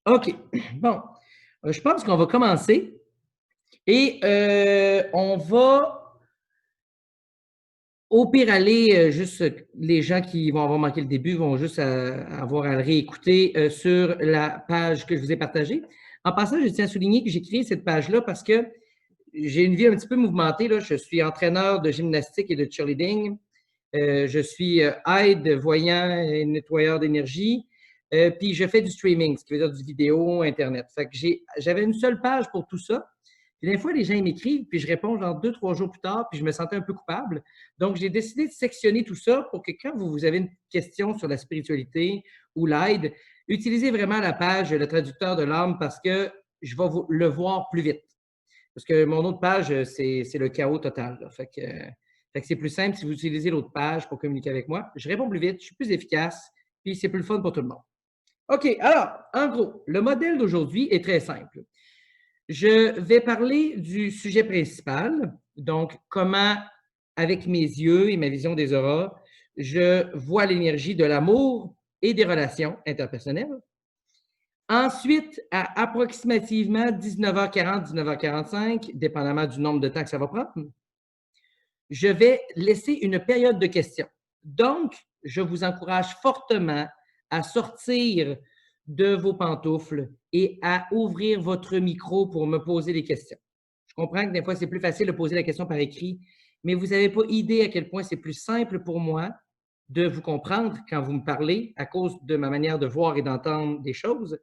OK. Bon, je pense qu'on va commencer et on va au pire aller, juste, les gens qui vont avoir manqué le début vont juste, avoir à le réécouter, sur la page que je vous ai partagée. En passant, je tiens à souligner que j'ai créé cette page-là parce que j'ai une vie un petit peu mouvementée, là. Je suis entraîneur de gymnastique et de cheerleading. Je suis aide, voyant et nettoyeur d'énergie. Puis je fais du streaming, ce qui veut dire du vidéo, Internet. Fait que j'avais une seule page pour tout ça. Puis des fois, les gens ils m'écrivent, puis je réponds genre 2, 3 jours plus tard, puis je me sentais un peu coupable. Donc, j'ai décidé de sectionner tout ça pour que quand vous avez une question sur la spiritualité ou l'aide, utilisez vraiment la page Le traducteur de l'âme parce que je vais le voir plus vite. Parce que mon autre page, c'est le chaos total. Là. Fait que c'est plus simple si vous utilisez l'autre page pour communiquer avec moi. Je réponds plus vite, je suis plus efficace, puis c'est plus le fun pour tout le monde. OK, alors, en gros, le modèle d'aujourd'hui est très simple. Je vais parler du sujet principal, donc comment, avec mes yeux et ma vision des auras, je vois l'énergie de l'amour et des relations interpersonnelles. Ensuite, à approximativement 19h40, 19h45, dépendamment du nombre de temps que ça va prendre, je vais laisser une période de questions. Donc, je vous encourage fortement à sortir de vos pantoufles et à ouvrir votre micro pour me poser des questions. Je comprends que des fois, c'est plus facile de poser la question par écrit, mais vous n'avez pas idée à quel point c'est plus simple pour moi de vous comprendre quand vous me parlez à cause de ma manière de voir et d'entendre des choses,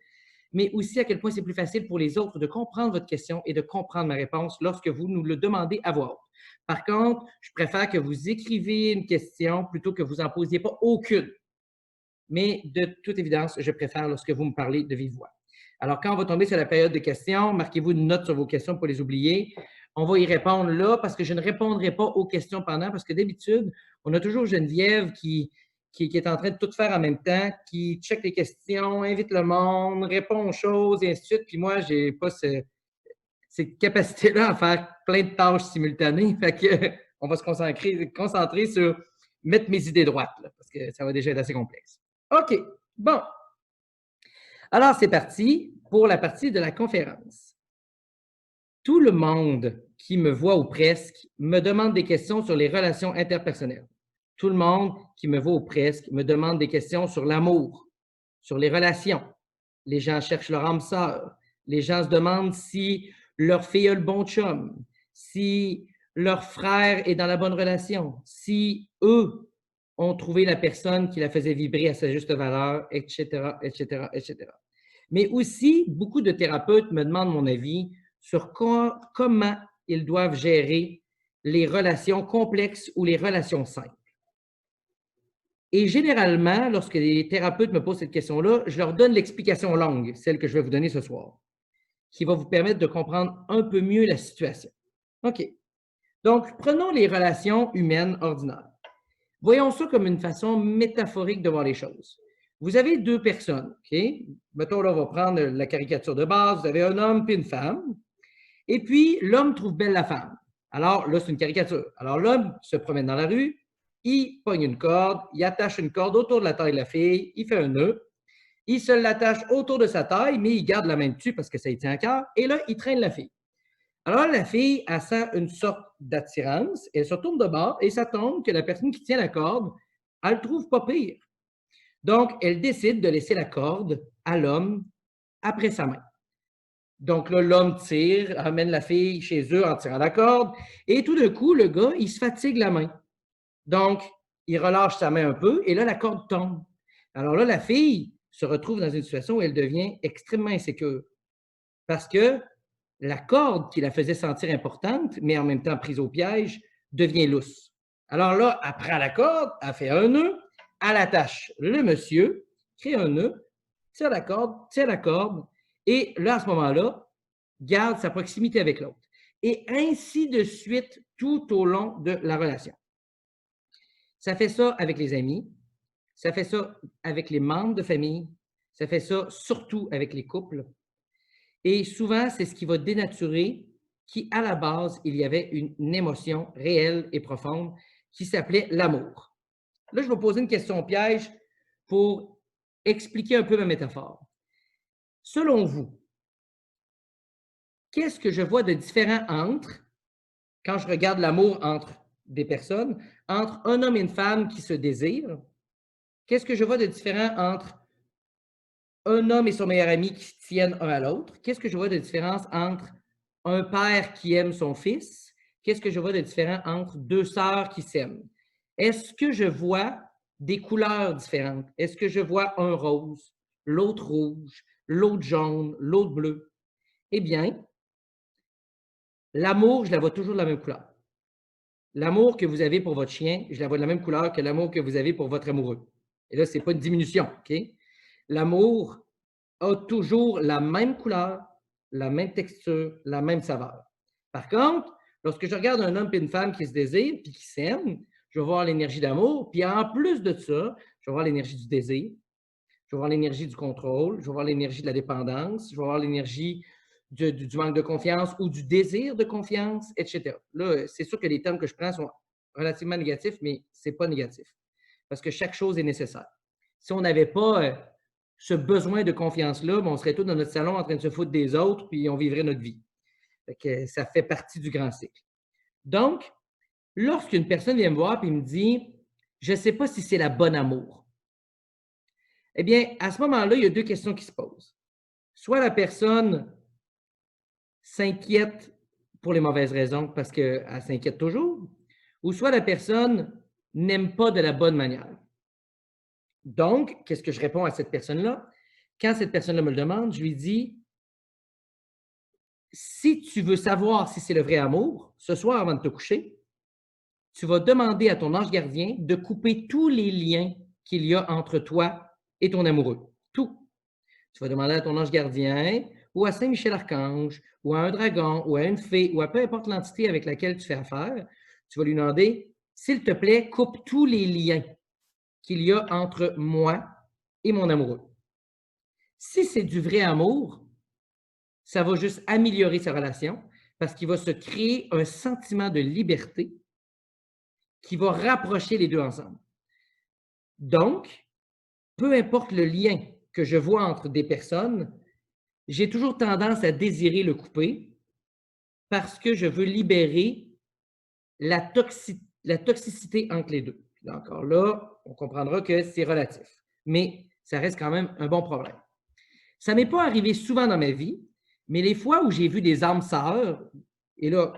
mais aussi à quel point c'est plus facile pour les autres de comprendre votre question et de comprendre ma réponse lorsque vous nous le demandez à voix haute. Par contre, je préfère que vous écriviez une question plutôt que vous n'en posiez pas aucune. Mais de toute évidence, je préfère lorsque vous me parlez de vive voix. Alors, quand on va tomber sur la période de questions, marquez-vous une note sur vos questions pour les oublier. On va y répondre là parce que je ne répondrai pas aux questions pendant, parce que d'habitude, on a toujours Geneviève qui est en train de tout faire en même temps, qui check les questions, invite le monde, répond aux choses, et ainsi de suite. Puis moi, je n'ai pas cette capacité-là à faire plein de tâches simultanées. Fait que, on va se concentrer sur mettre mes idées droites, là, parce que ça va déjà être assez complexe. OK, bon. Alors, c'est parti pour la partie de la conférence. Tout le monde qui me voit ou presque me demande des questions sur les relations interpersonnelles. Tout le monde qui me voit ou presque me demande des questions sur l'amour, sur les relations. Les gens cherchent leur âme sœur. Les gens se demandent si leur fille a le bon chum, si leur frère est dans la bonne relation, si eux ont trouvé la personne qui la faisait vibrer à sa juste valeur, etc., etc., etc. Mais aussi, beaucoup de thérapeutes me demandent mon avis sur comment ils doivent gérer les relations complexes ou les relations simples. Et généralement, lorsque les thérapeutes me posent cette question-là, je leur donne l'explication longue, celle que je vais vous donner ce soir, qui va vous permettre de comprendre un peu mieux la situation. OK. Donc, prenons les relations humaines ordinaires. Voyons ça comme une façon métaphorique de voir les choses. Vous avez deux personnes, OK? Mettons, là, on va prendre la caricature de base. Vous avez un homme et une femme. Et puis, l'homme trouve belle la femme. Alors, là, c'est une caricature. Alors, l'homme se promène dans la rue, il pogne une corde, il attache une corde autour de la taille de la fille, il fait un nœud, il se l'attache autour de sa taille, mais il garde la main dessus parce que ça y tient à cœur, et là, il traîne la fille. Alors, la fille, elle sent une sorte d'attirance, elle se tourne de bord, et ça tombe que la personne qui tient la corde, elle le trouve pas pire. Donc, elle décide de laisser la corde à l'homme après sa main. Donc là, l'homme tire, amène la fille chez eux en tirant la corde, et tout d'un coup, le gars, il se fatigue la main. Donc, il relâche sa main un peu, et là, la corde tombe. Alors là, la fille se retrouve dans une situation où elle devient extrêmement insécure, parce que la corde qui la faisait sentir importante, mais en même temps prise au piège, devient lousse. Alors là, elle prend la corde, elle fait un nœud, elle attache le monsieur, crée un nœud, tire la corde, et là, à ce moment-là, garde sa proximité avec l'autre. Et ainsi de suite tout au long de la relation. Ça fait ça avec les amis, ça fait ça avec les membres de famille, ça fait ça surtout avec les couples. Et souvent, c'est ce qui va dénaturer qui, à la base, il y avait une émotion réelle et profonde qui s'appelait l'amour. Là, je vais poser une question piège pour expliquer un peu ma métaphore. Selon vous, qu'est-ce que je vois de différent quand je regarde l'amour entre des personnes, entre un homme et une femme qui se désirent? Qu'est-ce que je vois de différent entre un homme et son meilleur ami qui se tiennent un à l'autre? Qu'est-ce que je vois de différence entre un père qui aime son fils? Qu'est-ce que je vois de différent entre deux sœurs qui s'aiment? Est-ce que je vois des couleurs différentes? Est-ce que je vois un rose, l'autre rouge, l'autre jaune, l'autre bleu? Eh bien, l'amour, je la vois toujours de la même couleur. L'amour que vous avez pour votre chien, je la vois de la même couleur que l'amour que vous avez pour votre amoureux. Et là, ce n'est pas une diminution, OK? L'amour a toujours la même couleur, la même texture, la même saveur. Par contre, lorsque je regarde un homme et une femme qui se désirent puis qui s'aiment, je vais voir l'énergie d'amour. Puis en plus de ça, je vais voir l'énergie du désir, je vais voir l'énergie du contrôle, je vais voir l'énergie de la dépendance, je vais voir l'énergie du manque de confiance ou du désir de confiance, etc. Là, c'est sûr que les termes que je prends sont relativement négatifs, mais ce n'est pas négatif parce que chaque chose est nécessaire. Si on n'avait pas ce besoin de confiance-là, on serait tous dans notre salon en train de se foutre des autres, puis on vivrait notre vie. Fait que ça fait partie du grand cycle. Donc, lorsqu'une personne vient me voir et me dit « Je ne sais pas si c'est la bonne amour », eh bien, à ce moment-là, il y a deux questions qui se posent. Soit la personne s'inquiète pour les mauvaises raisons parce qu'elle s'inquiète toujours, ou soit la personne n'aime pas de la bonne manière. Donc, qu'est-ce que je réponds à cette personne-là? Quand cette personne-là me le demande, je lui dis, si tu veux savoir si c'est le vrai amour, ce soir avant de te coucher, tu vas demander à ton ange gardien de couper tous les liens qu'il y a entre toi et ton amoureux. Tout. Tu vas demander à ton ange gardien ou à Saint-Michel-Archange ou à un dragon ou à une fée ou à peu importe l'entité avec laquelle tu fais affaire, tu vas lui demander, s'il te plaît, coupe tous les liens qu'il y a entre moi et mon amoureux. Si c'est du vrai amour, ça va juste améliorer sa relation parce qu'il va se créer un sentiment de liberté qui va rapprocher les deux ensemble. Donc, peu importe le lien que je vois entre des personnes, j'ai toujours tendance à désirer le couper parce que je veux libérer la toxicité entre les deux. Là encore là, on comprendra que c'est relatif, mais ça reste quand même un bon problème. Ça m'est pas arrivé souvent dans ma vie, mais les fois où j'ai vu des âmes sœurs, et là,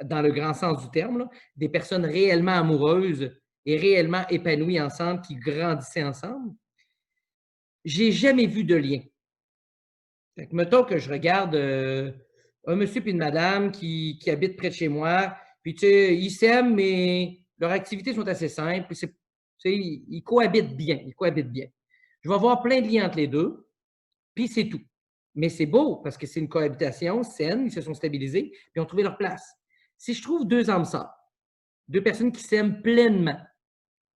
dans le grand sens du terme, là, des personnes réellement amoureuses et réellement épanouies ensemble, qui grandissaient ensemble, j'ai jamais vu de lien. Fait que mettons que je regarde un monsieur et une madame qui habitent près de chez moi, puis tu sais, ils s'aiment, mais leurs activités sont assez simples, puis ils cohabitent bien, ils cohabitent bien. Je vais voir plein de liens entre les deux, puis c'est tout. Mais c'est beau parce que c'est une cohabitation saine, ils se sont stabilisés, puis ont trouvé leur place. Si je trouve deux âmes sœurs, deux personnes qui s'aiment pleinement,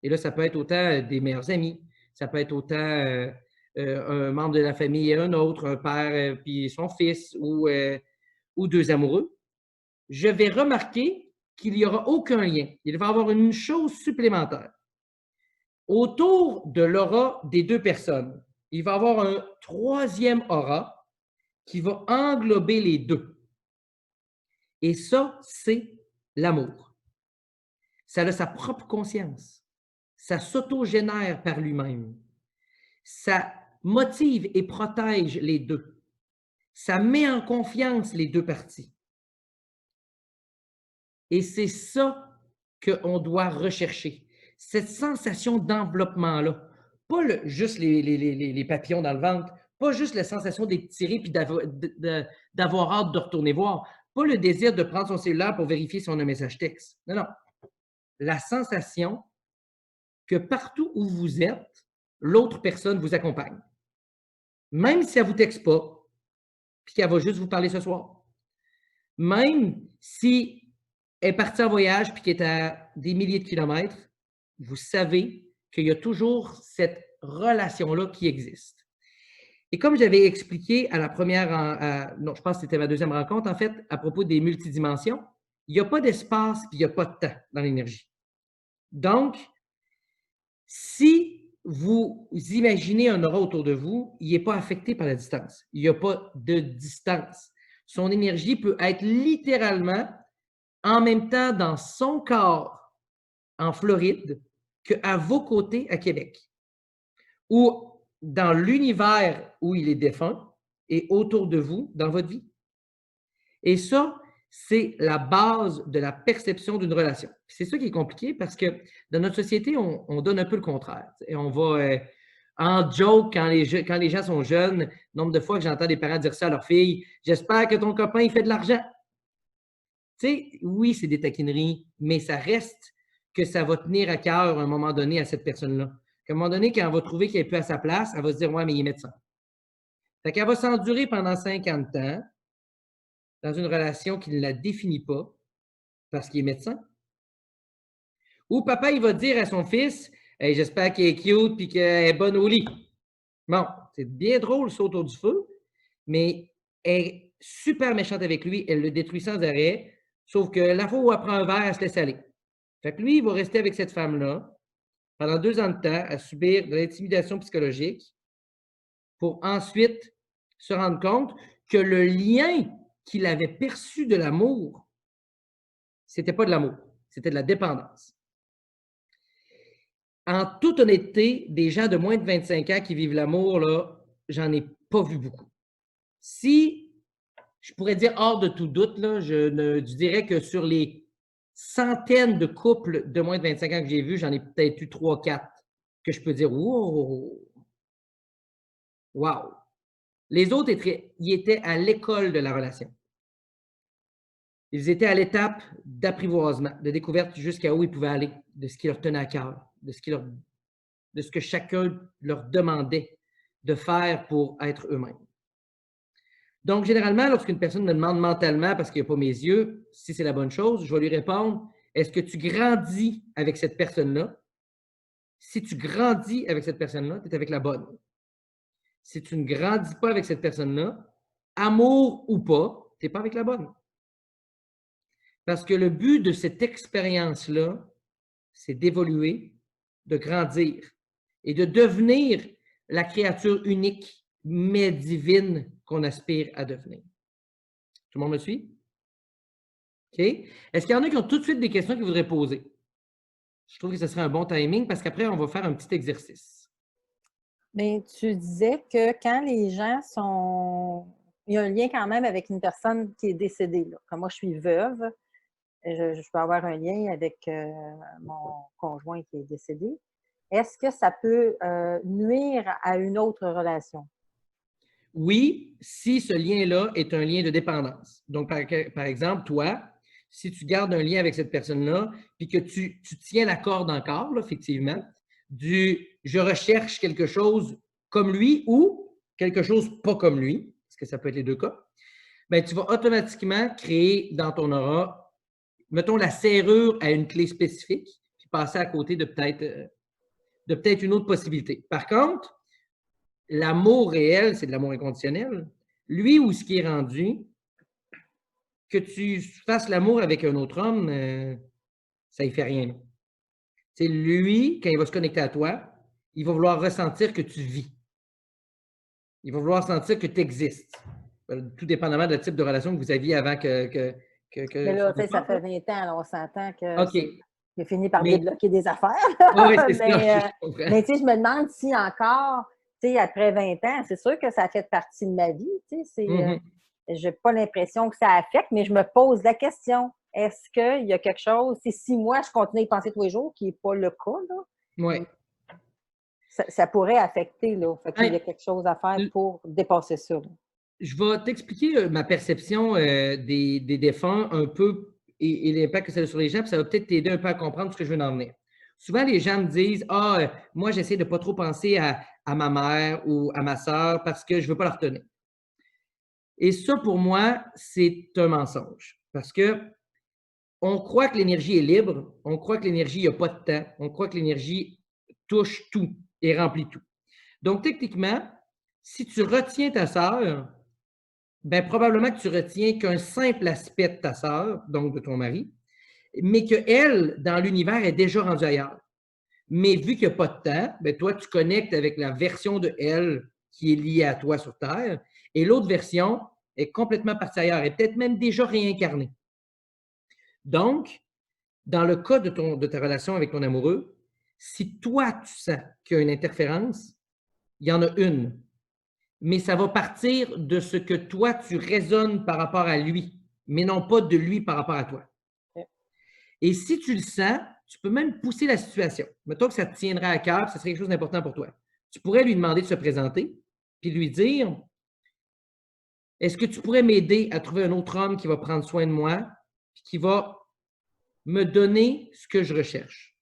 et là, ça peut être autant des meilleurs amis, ça peut être autant un membre de la famille et un autre, un père puis son fils, ou deux amoureux, je vais remarquer qu'il n'y aura aucun lien. Il va y avoir une chose supplémentaire. Autour de l'aura des deux personnes, il va y avoir un troisième aura qui va englober les deux. Et ça, c'est l'amour. Ça a sa propre conscience. Ça s'autogénère par lui-même. Ça motive et protège les deux. Ça met en confiance les deux parties. Et c'est ça qu'on doit rechercher. Cette sensation d'enveloppement-là. Pas juste les papillons dans le ventre, pas juste la sensation d'être tiré puis d'avoir hâte de retourner voir, pas le désir de prendre son cellulaire pour vérifier si on a un message texte. Non, non. La sensation que partout où vous êtes, l'autre personne vous accompagne. Même si elle ne vous texte pas, puis qu'elle va juste vous parler ce soir. Même si elle est partie en voyage puis qu'elle est à des milliers de kilomètres, vous savez qu'il y a toujours cette relation-là qui existe. Et comme j'avais expliqué à la première, non, je pense que c'était ma deuxième rencontre, en fait, à propos des multidimensions, il n'y a pas d'espace puis il n'y a pas de temps dans l'énergie. Donc, si vous imaginez un aura autour de vous, il n'est pas affecté par la distance. Il n'y a pas de distance. Son énergie peut être littéralement en même temps dans son corps en Floride qu'à vos côtés à Québec. Ou dans l'univers où il est défunt et autour de vous dans votre vie. Et ça, c'est la base de la perception d'une relation. C'est ça qui est compliqué parce que dans notre société, on donne un peu le contraire. Et on va en joke quand les gens sont jeunes, nombre de fois que j'entends des parents dire ça à leur fille, j'espère que ton copain il fait de l'argent. Tu sais, oui, c'est des taquineries, mais ça reste que ça va tenir à cœur à un moment donné à cette personne-là. À un moment donné, quand elle va trouver qu'elle n'est plus à sa place, elle va se dire ouais, mais il est médecin. Fait qu'elle va s'endurer pendant 50 ans dans une relation qui ne la définit pas parce qu'il est médecin. Ou papa, il va dire à son fils hey, j'espère qu'il est cute et qu'elle est bonne au lit. Bon, c'est bien drôle, ça, autour du feu, mais elle est super méchante avec lui, elle le détruit sans arrêt, sauf que la fois où elle prend un verre, elle se laisse aller. Fait que lui, il va rester avec cette femme-là pendant 2 ans de temps à subir de l'intimidation psychologique pour ensuite se rendre compte que le lien qu'il avait perçu de l'amour, c'était pas de l'amour, c'était de la dépendance. En toute honnêteté, des gens de moins de 25 ans qui vivent l'amour, là, j'en ai pas vu beaucoup. Si je pourrais dire hors de tout doute, là, je dirais que sur les centaines de couples de moins de 25 ans que j'ai vus, j'en ai peut-être eu 3-4 que je peux dire wow, wow. Les autres ils étaient à l'école de la relation. Ils étaient à l'étape d'apprivoisement, de découverte jusqu'à où ils pouvaient aller, de ce qui leur tenait à cœur, de ce que chacun leur demandait de faire pour être eux-mêmes. Donc, généralement, lorsqu'une personne me demande mentalement, parce qu'il n'y a pas mes yeux, si c'est la bonne chose, je vais lui répondre, est-ce que tu grandis avec cette personne-là? Si tu grandis avec cette personne-là, tu es avec la bonne. Si tu ne grandis pas avec cette personne-là, amour ou pas, tu n'es pas avec la bonne. Parce que le but de cette expérience-là, c'est d'évoluer, de grandir et de devenir la créature unique, mais divine qu'on aspire à devenir. Tout le monde me suit? OK? Est-ce qu'il y en a qui ont tout de suite des questions qu'ils voudraient poser? Je trouve que ce serait un bon timing parce qu'après, on va faire un petit exercice. Mais tu disais que quand les gens sont... Il y a un lien quand même avec une personne qui est décédée. Là. Comme moi, je suis veuve, je peux avoir un lien avec mon conjoint qui est décédé. Est-ce que ça peut nuire à une autre relation? Oui, si ce lien-là est un lien de dépendance. Donc, par exemple, toi, si tu gardes un lien avec cette personne-là, puis que tu tiens la corde encore, là, effectivement, du « je recherche quelque chose comme lui » ou quelque chose pas comme lui, parce que ça peut être les deux cas, bien, tu vas automatiquement créer dans ton aura, mettons, la serrure à une clé spécifique, puis passer à côté de peut-être une autre possibilité. Par contre, l'amour réel, c'est de l'amour inconditionnel. Lui, où ce qui est rendu, que tu fasses l'amour avec un autre homme, ça ne fait rien. C'est lui, quand il va se connecter à toi, il va vouloir ressentir que tu vis. Il va vouloir sentir que tu existes. Tout dépendamment du type de relation que vous aviez avant Mais là, tu sais, ça fait 20 ans, là, on s'entend que OK. j'ai fini par Mais, débloquer des affaires. oui, c'est ça, mais, je comprends. mais tu sais, je me demande si encore, tu sais, après 20 ans, c'est sûr que ça fait partie de ma vie. Tu sais, j'ai pas l'impression que ça affecte, mais je me pose la question. Est-ce qu'il y a quelque chose, si moi, je continue à y penser tous les jours, qui n'est pas le cas, là, Oui. ça pourrait affecter, là. Fait qu'il y a Hey, quelque chose à faire pour dépasser ça. Là. je vais t'expliquer ma perception des défunts un peu et l'impact que ça a sur les gens, puis ça va peut-être t'aider un peu à comprendre ce que je veux en venir. Souvent, les gens me disent ah, moi, j'essaie de ne pas trop penser à ma mère ou à ma sœur parce que je ne veux pas la retenir. Et ça, pour moi, c'est un mensonge. Parce que on croit que l'énergie est libre, on croit que l'énergie, il n'y a pas de temps, on croit que l'énergie touche tout et remplit tout. Donc, techniquement, si tu retiens ta sœur, bien, probablement que tu retiens qu'un simple aspect de ta sœur, donc de ton mari, mais qu'elle, dans l'univers, est déjà rendue ailleurs. Mais vu qu'il n'y a pas de temps, ben toi, tu connectes avec la version de elle qui est liée à toi sur Terre, et l'autre version est complètement partie ailleurs, et peut-être même déjà réincarnée. Donc, dans le cas de ta relation avec ton amoureux, si toi, tu sens qu'il y a une interférence, il y en a une. Mais ça va partir de ce que toi, tu raisonnes par rapport à lui, mais non pas de lui par rapport à toi. OK. Et si tu le sens, tu peux même pousser la situation. Mettons que ça te tiendrait à cœur, ça serait quelque chose d'important pour toi. Tu pourrais lui demander de se présenter, puis lui dire, est-ce que tu pourrais m'aider à trouver un autre homme qui va prendre soin de moi, puis qui va me donner ce que je recherche?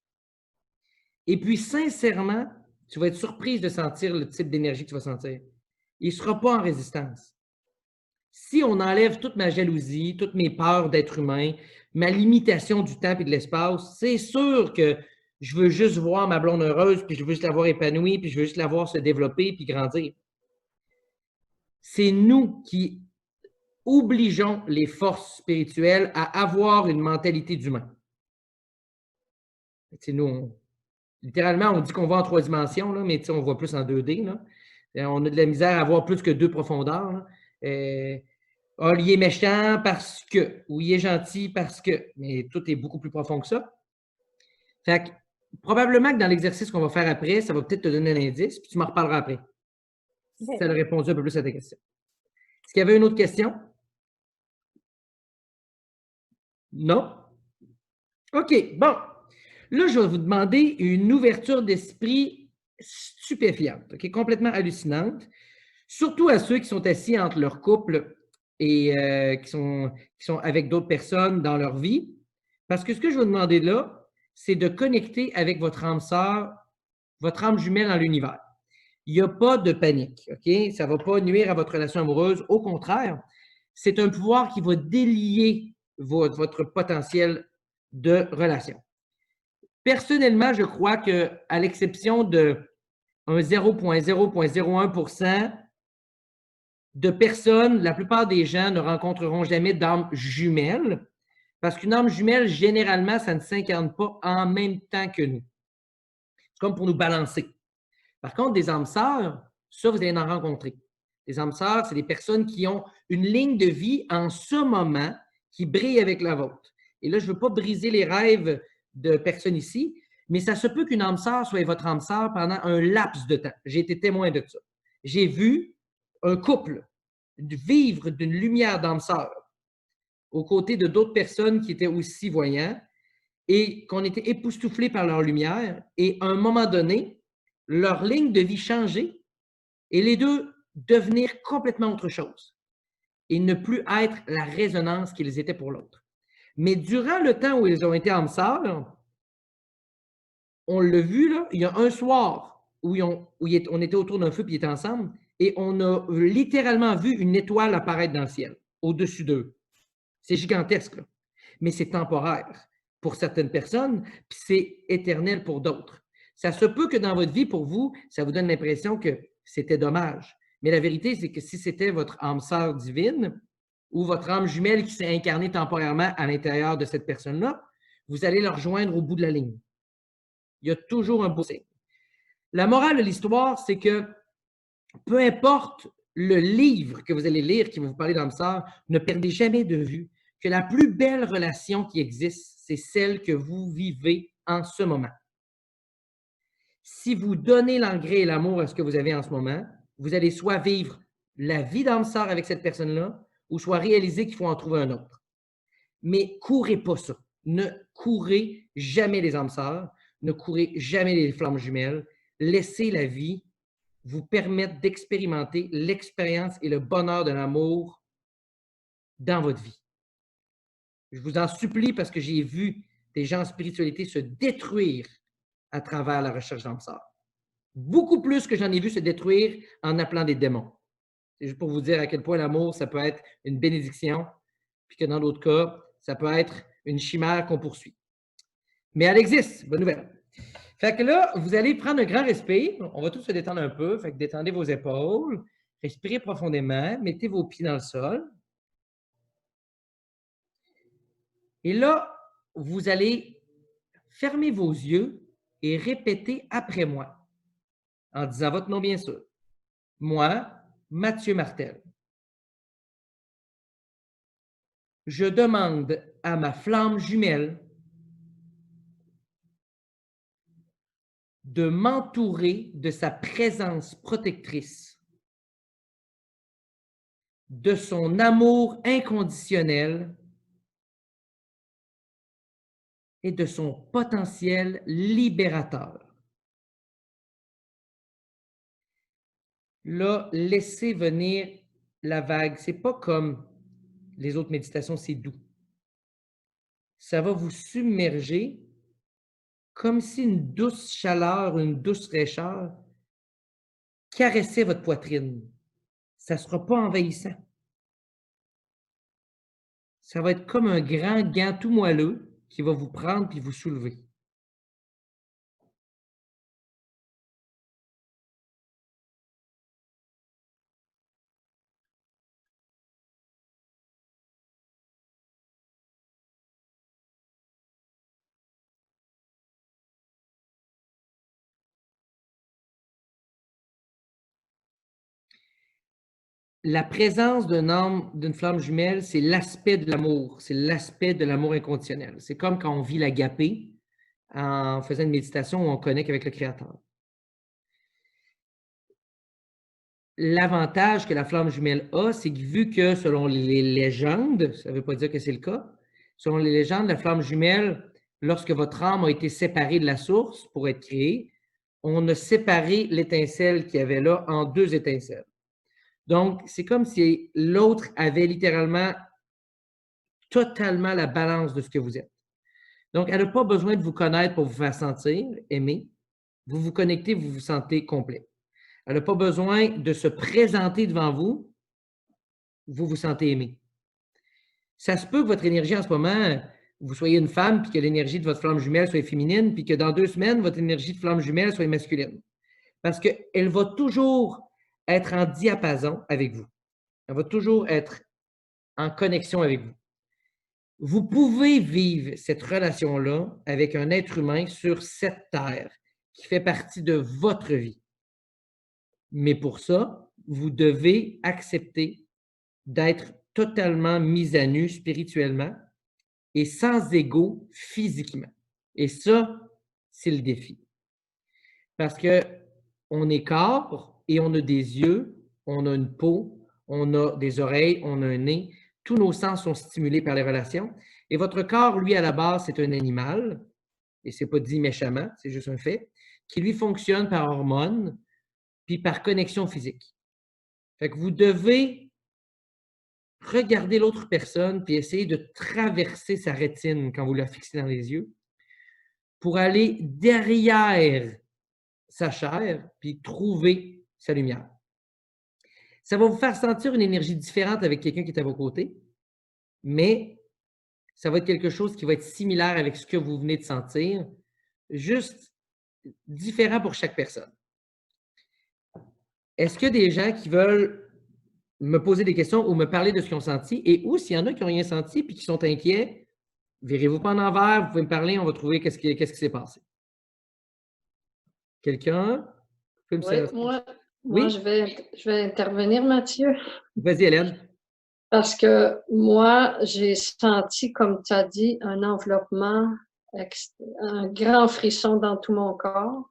Et puis, sincèrement, tu vas être surprise de sentir le type d'énergie que tu vas sentir. Il ne sera pas en résistance. Si on enlève toute ma jalousie, toutes mes peurs d'être humain, ma limitation du temps et de l'espace, c'est sûr que je veux juste voir ma blonde heureuse, puis je veux juste la voir épanouie, puis je veux juste la voir se développer puis grandir. C'est nous qui obligeons les forces spirituelles à avoir une mentalité d'humain. Nous, littéralement, on dit qu'on va en 3 dimensions, là, mais on voit plus en 2D. Là. On a de la misère à avoir plus que 2 profondeurs. Là. Ah, il est méchant parce que, ou il est gentil parce que, mais tout est beaucoup plus profond que ça. Fait que, probablement que dans l'exercice qu'on va faire après, ça va peut-être te donner un indice, puis tu m'en reparleras après. Si ça a répondu un peu plus à ta question. Est-ce qu'il y avait une autre question? Non? OK, bon. Là, je vais vous demander une ouverture d'esprit stupéfiante, OK, complètement hallucinante, surtout à ceux qui sont assis entre leur couple et qui sont avec d'autres personnes dans leur vie. Parce que ce que je vais vous demander là, c'est de connecter avec votre âme sœur, votre âme jumelle dans l'univers. Il n'y a pas de panique, OK? Ça ne va pas nuire à votre relation amoureuse. Au contraire, c'est un pouvoir qui va délier votre potentiel de relation. Personnellement, je crois qu'à l'exception de 0,001% de personnes, la plupart des gens ne rencontreront jamais d'âme jumelle, parce qu'une âme jumelle, généralement, ça ne s'incarne pas en même temps que nous. C'est comme pour nous balancer. Par contre, des âmes sœurs, ça, vous allez en rencontrer. Des âmes sœurs, c'est des personnes qui ont une ligne de vie en ce moment qui brille avec la vôtre. Et là, je ne veux pas briser les rêves de personnes ici, mais ça se peut qu'une âme sœur soit votre âme sœur pendant un laps de temps. J'ai été témoin de ça. J'ai vu un couple vivre d'une lumière d'âme sœur aux côtés de d'autres personnes qui étaient aussi voyants et qu'on était époustouflés par leur lumière. Et à un moment donné, leur ligne de vie changeait et les deux devenir complètement autre chose et ne plus être la résonance qu'ils étaient pour l'autre. Mais durant le temps où ils ont été âmes sœurs, on l'a vu, là, il y a un soir où on était autour d'un feu et ils étaient ensemble et on a littéralement vu une étoile apparaître dans le ciel, au-dessus d'eux. C'est gigantesque, là. Mais c'est temporaire pour certaines personnes, puis c'est éternel pour d'autres. Ça se peut que dans votre vie, pour vous, ça vous donne l'impression que c'était dommage. Mais la vérité, c'est que si c'était votre âme sœur divine ou votre âme jumelle qui s'est incarnée temporairement à l'intérieur de cette personne-là, vous allez le rejoindre au bout de la ligne. Il y a toujours un beau signe. La morale de l'histoire, c'est que peu importe le livre que vous allez lire qui va vous parler d'âme sœur, ne perdez jamais de vue que la plus belle relation qui existe, c'est celle que vous vivez en ce moment. Si vous donnez l'engrais et l'amour à ce que vous avez en ce moment, vous allez soit vivre la vie d'âme sœur avec cette personne-là, ou soit réaliser qu'il faut en trouver un autre. Mais courez pas ça. Ne courez jamais les âmes sœurs, ne courez jamais les flammes jumelles. Laissez la vie vous permettre d'expérimenter l'expérience et le bonheur de l'amour dans votre vie. Je vous en supplie parce que j'ai vu des gens en spiritualité se détruire à travers la recherche d'âme sœur. Beaucoup plus que j'en ai vu se détruire en appelant des démons. C'est juste pour vous dire à quel point l'amour, ça peut être une bénédiction, puis que dans d'autres cas, ça peut être une chimère qu'on poursuit. Mais elle existe, bonne nouvelle. Fait que là, vous allez prendre un grand respire. On va tous se détendre un peu. Fait que détendez vos épaules, respirez profondément, mettez vos pieds dans le sol. Et là, vous allez fermer vos yeux et répétez après moi, en disant votre nom bien sûr. Moi, Mathieu Martel, je demande à ma flamme jumelle de m'entourer de sa présence protectrice, de son amour inconditionnel et de son potentiel libérateur. Là, laissez venir la vague. C'est pas comme les autres méditations, c'est doux. Ça va vous submerger comme si une douce chaleur, une douce fraîcheur caressait votre poitrine. Ça ne sera pas envahissant. Ça va être comme un grand gant tout moelleux qui va vous prendre puis vous soulever. La présence d'un homme, d'une flamme jumelle, c'est l'aspect de l'amour, c'est l'aspect de l'amour inconditionnel. C'est comme quand on vit l'agapé en faisant une méditation où on connecte avec le Créateur. L'avantage que la flamme jumelle a, c'est que vu que selon les légendes, ça ne veut pas dire que c'est le cas, selon les légendes, la flamme jumelle, lorsque votre âme a été séparée de la source pour être créée, on a séparé l'étincelle qu'il y avait là en deux étincelles. Donc, c'est comme si l'autre avait littéralement totalement la balance de ce que vous êtes. Donc, elle n'a pas besoin de vous connaître pour vous faire sentir aimé. Vous vous connectez, vous vous sentez complet. Elle n'a pas besoin de se présenter devant vous, vous vous sentez aimé. Ça se peut que votre énergie en ce moment, vous soyez une femme, puis que l'énergie de votre flamme jumelle soit féminine, puis que dans 2 semaines, votre énergie de flamme jumelle soit masculine. Parce qu'elle va toujours être en diapason avec vous. Elle va toujours être en connexion avec vous. Vous pouvez vivre cette relation-là avec un être humain sur cette terre qui fait partie de votre vie. Mais pour ça, vous devez accepter d'être totalement mis à nu spirituellement et sans ego physiquement. Et ça, c'est le défi. Parce que on est corps et on a des yeux, on a une peau, on a des oreilles, on a un nez. Tous nos sens sont stimulés par les relations. Et votre corps, lui, à la base, c'est un animal, et ce n'est pas dit méchamment, c'est juste un fait, qui lui fonctionne par hormones, puis par connexion physique. Fait que vous devez regarder l'autre personne, puis essayer de traverser sa rétine quand vous la fixez dans les yeux, pour aller derrière sa chair, puis trouver sa lumière. Ça va vous faire sentir une énergie différente avec quelqu'un qui est à vos côtés, mais ça va être quelque chose qui va être similaire avec ce que vous venez de sentir, juste différent pour chaque personne. Est-ce qu'il y a des gens qui veulent me poser des questions ou me parler de ce qu'ils ont senti? Et ou s'il y en a qui n'ont rien senti et qui sont inquiets, virez-vous pas en envers, vous pouvez me parler, on va trouver qu'est-ce qui s'est passé. Quelqu'un? Oui, moi Oui? je vais intervenir, Mathieu, Vas-y, Hélène. parce que moi, j'ai senti, comme tu as dit, un enveloppement, un grand frisson dans tout mon corps,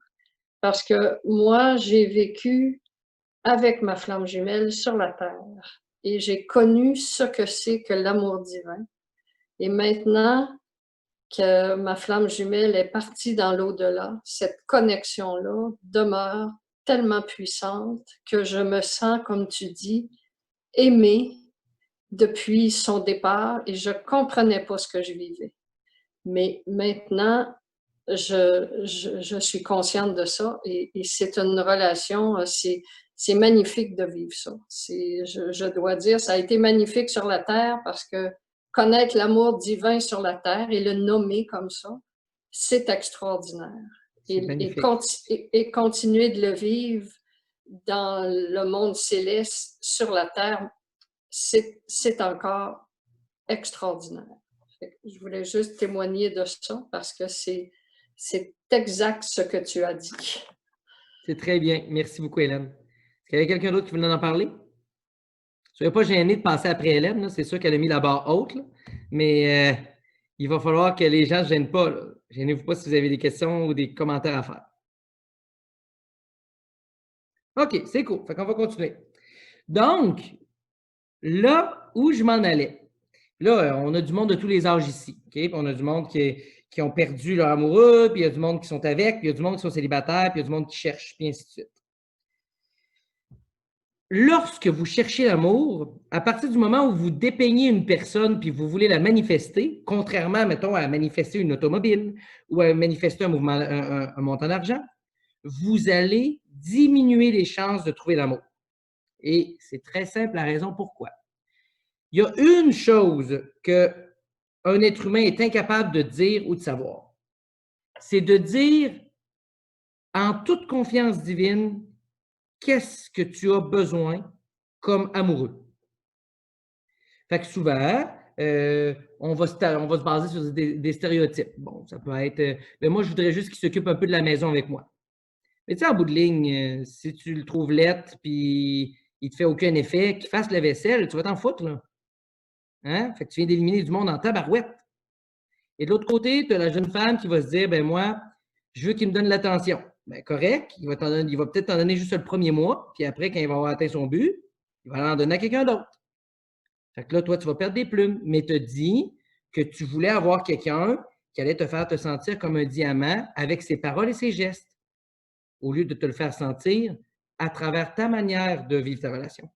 parce que moi, j'ai vécu avec ma flamme jumelle sur la Terre et j'ai connu ce que c'est que l'amour divin. Et maintenant que ma flamme jumelle est partie dans l'au-delà, cette connexion-là demeure tellement puissante que je me sens, comme tu dis, aimée depuis son départ et je ne comprenais pas ce que je vivais. Mais maintenant, je suis consciente de ça et c'est une relation, c'est magnifique de vivre ça. Je dois dire, ça a été magnifique sur la Terre parce que connaître l'amour divin sur la Terre et le nommer comme ça, c'est extraordinaire. Et continuer de le vivre dans le monde céleste sur la Terre, c'est encore extraordinaire. Je voulais juste témoigner de ça parce que c'est C'est exact ce que tu as dit. C'est très bien. Merci beaucoup, Hélène. Est-ce qu'il y avait quelqu'un d'autre qui voulait en parler? Soyez pas gêné de passer après Hélène. C'est sûr qu'elle a mis la barre haute, là. Mais il va falloir que les gens ne se gênent pas. Gênez-vous pas si vous avez des questions ou des commentaires à faire. OK, c'est cool. Fait qu'on va continuer. Donc, là où je m'en allais, là, on a du monde de tous les âges ici. OK? Puis on a du monde qui ont perdu leur amoureux, puis il y a du monde qui sont avec, puis il y a du monde qui sont célibataires, puis il y a du monde qui cherche, puis ainsi de suite. Lorsque vous cherchez l'amour, à partir du moment où vous dépeignez une personne puis vous voulez la manifester, contrairement, mettons, à manifester une automobile ou à manifester un mouvement, un montant d'argent, vous allez diminuer les chances de trouver l'amour. Et c'est très simple la raison pourquoi. Il y a une chose qu'un être humain est incapable de dire ou de savoir. C'est de dire en toute confiance divine, qu'est-ce que tu as besoin comme amoureux? Fait que souvent, on va se baser sur des stéréotypes. Bon, ça peut être, mais moi, je voudrais juste qu'il s'occupe un peu de la maison avec moi. Mais tu sais, en bout de ligne, si tu le trouves lettre puis il te fait aucun effet, qu'il fasse la vaisselle, tu vas t'en foutre, là. Hein? Fait que tu viens d'éliminer du monde en tabarouette. Et de l'autre côté, tu as la jeune femme qui va se dire, ben moi, je veux qu'il me donne l'attention. Ben correct, il va peut-être t'en donner juste le premier mois, puis après, quand il va avoir atteint son but, il va l'en donner à quelqu'un d'autre. Fait que là, toi, tu vas perdre des plumes, mais te dis que tu voulais avoir quelqu'un qui allait te faire te sentir comme un diamant avec ses paroles et ses gestes, au lieu de te le faire sentir à travers ta manière de vivre ta relation.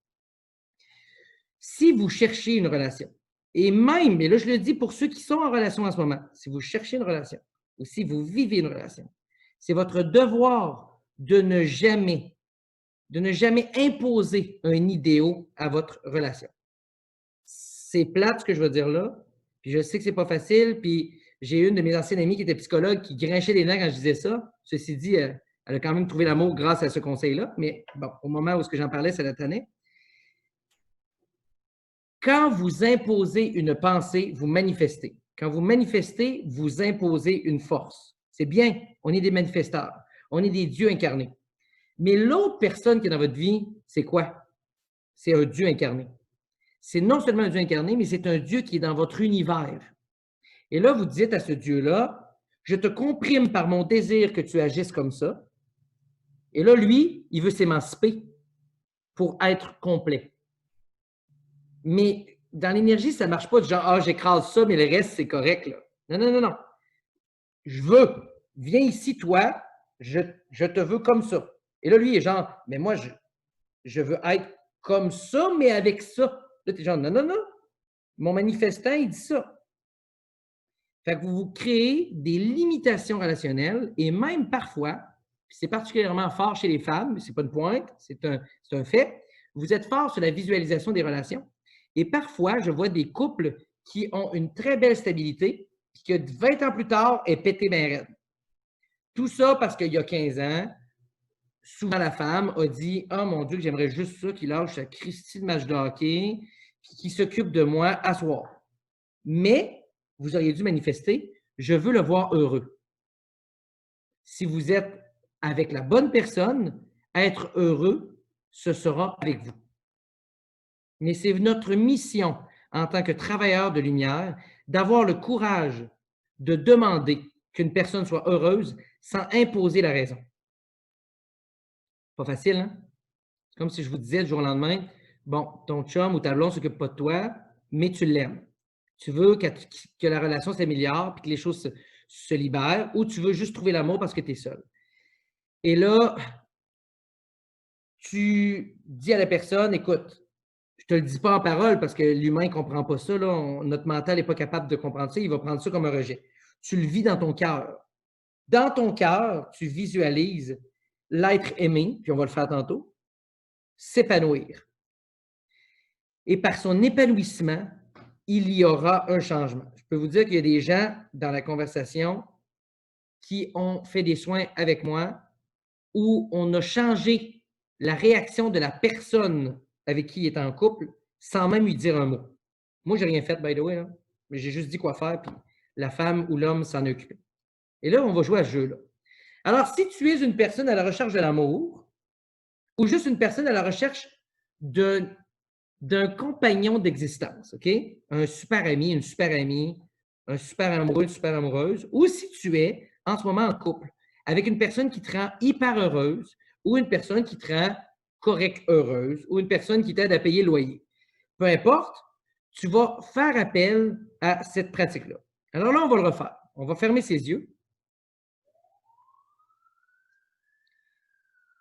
Si vous cherchez une relation, et même, et là je le dis pour ceux qui sont en relation en ce moment, si vous cherchez une relation ou si vous vivez une relation, c'est votre devoir de ne jamais imposer un idéal à votre relation. C'est plate ce que je veux dire là, puis je sais que c'est pas facile, puis j'ai une de mes anciennes amies qui était psychologue qui grinchait les dents quand je disais ça. Ceci dit, elle a quand même trouvé l'amour grâce à ce conseil-là, mais bon, au moment où j'en parlais, ça la tannait. Quand vous imposez une pensée, vous manifestez. Quand vous manifestez, vous imposez une force. C'est bien, on est des manifesteurs, on est des dieux incarnés. Mais l'autre personne qui est dans votre vie, c'est quoi? C'est un Dieu incarné. C'est non seulement un Dieu incarné, mais c'est un Dieu qui est dans votre univers. Et là, vous dites à ce Dieu-là, je te comprime par mon désir que tu agisses comme ça. Et là, lui, il veut s'émanciper pour être complet. Mais dans l'énergie, ça ne marche pas de genre, ah, j'écrase ça, mais le reste, c'est correct. Là. Non, non, non, non. Je veux. Viens ici, toi, je te veux comme ça. Et là, lui, il est genre, mais moi, je veux être comme ça, mais avec ça. Là, tu es genre, non, non, non. Mon manifestant, il dit ça. Fait que vous créez des limitations relationnelles et même parfois, c'est particulièrement fort chez les femmes, ce n'est pas une pointe, c'est un fait, vous êtes fort sur la visualisation des relations. Et parfois, je vois des couples qui ont une très belle stabilité, puis que 20 ans plus tard, est pété bien raide. Tout ça parce qu'il y a 15 ans, souvent la femme a dit « Ah, mon Dieu, j'aimerais juste ça qu'il lâche sa Christie de match de hockey, puis qu'il s'occupe de moi à soir. » Mais vous auriez dû manifester « Je veux le voir heureux. » Si vous êtes avec la bonne personne, être heureux, ce sera avec vous. Mais c'est notre mission en tant que travailleurs de lumière d'avoir le courage de demander qu'une personne soit heureuse sans imposer la raison. Pas facile, hein? C'est comme si je vous disais du jour au lendemain, bon, ton chum ou ta blonde ne s'occupe pas de toi, mais tu l'aimes. Tu veux que la relation s'améliore et que les choses se libèrent, ou tu veux juste trouver l'amour parce que tu es seul. Et là, tu dis à la personne, écoute, je ne te le dis pas en parole parce que l'humain ne comprend pas ça, là, notre mental n'est pas capable de comprendre ça, il va prendre ça comme un rejet. Tu le vis dans ton cœur. Dans ton cœur, tu visualises l'être aimé, puis on va le faire tantôt, s'épanouir. Et par son épanouissement, il y aura un changement. Je peux vous dire qu'il y a des gens dans la conversation qui ont fait des soins avec moi où on a changé la réaction de la personne avec qui il est en couple sans même lui dire un mot. Moi, je n'ai rien fait, by the way, là, mais j'ai juste dit quoi faire, puis la femme ou l'homme s'en est occupé. Et là, on va jouer à ce jeu-là. Alors, si tu es une personne à la recherche de l'amour ou juste une personne à la recherche d'un compagnon d'existence, OK? Un super ami, une super amie, un super amoureux, une super amoureuse, ou si tu es en ce moment en couple avec une personne qui te rend hyper heureuse ou une personne qui te rend correct heureuse ou une personne qui t'aide à payer le loyer. Peu importe, tu vas faire appel à cette pratique-là. Alors là, on va le refaire. On va fermer ses yeux.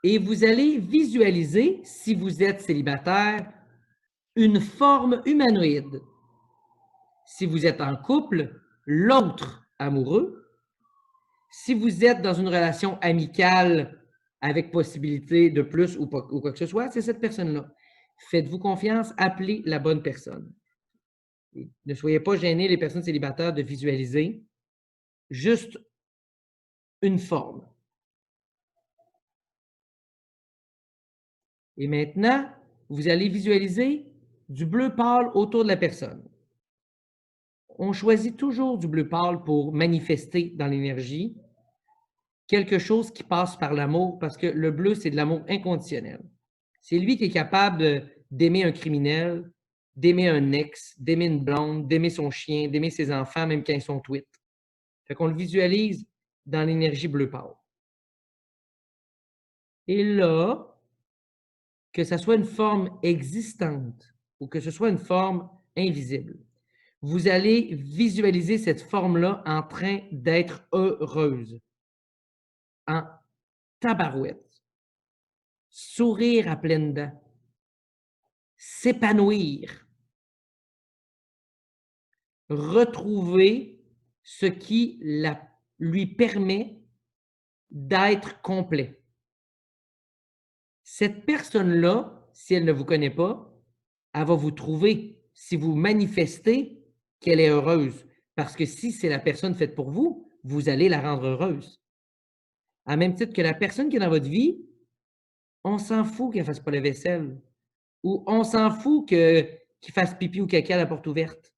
Et vous allez visualiser, si vous êtes célibataire, une forme humanoïde. Si vous êtes en couple, l'autre amoureux. Si vous êtes dans une relation amicale avec possibilité de plus ou quoi que ce soit, c'est cette personne-là. Faites-vous confiance, appelez la bonne personne. Et ne soyez pas gênés, les personnes célibataires, de visualiser juste une forme. Et maintenant, vous allez visualiser du bleu pâle autour de la personne. On choisit toujours du bleu pâle pour manifester dans l'énergie quelque chose qui passe par l'amour, parce que le bleu, c'est de l'amour inconditionnel. C'est lui qui est capable d'aimer un criminel, d'aimer un ex, d'aimer une blonde, d'aimer son chien, d'aimer ses enfants, même quand ils sont tweets. Fait qu'on le visualise dans l'énergie bleu pâle. Et là, que ce soit une forme existante ou que ce soit une forme invisible, vous allez visualiser cette forme-là en train d'être heureuse, en tabarouette, sourire à pleines dents, s'épanouir, retrouver ce qui lui permet d'être complet. Cette personne-là, si elle ne vous connaît pas, elle va vous trouver si vous manifestez qu'elle est heureuse. Parce que si c'est la personne faite pour vous, vous allez la rendre heureuse. À même titre que la personne qui est dans votre vie, on s'en fout qu'elle ne fasse pas la vaisselle. Ou on s'en fout qu'il fasse pipi ou caca à la porte ouverte.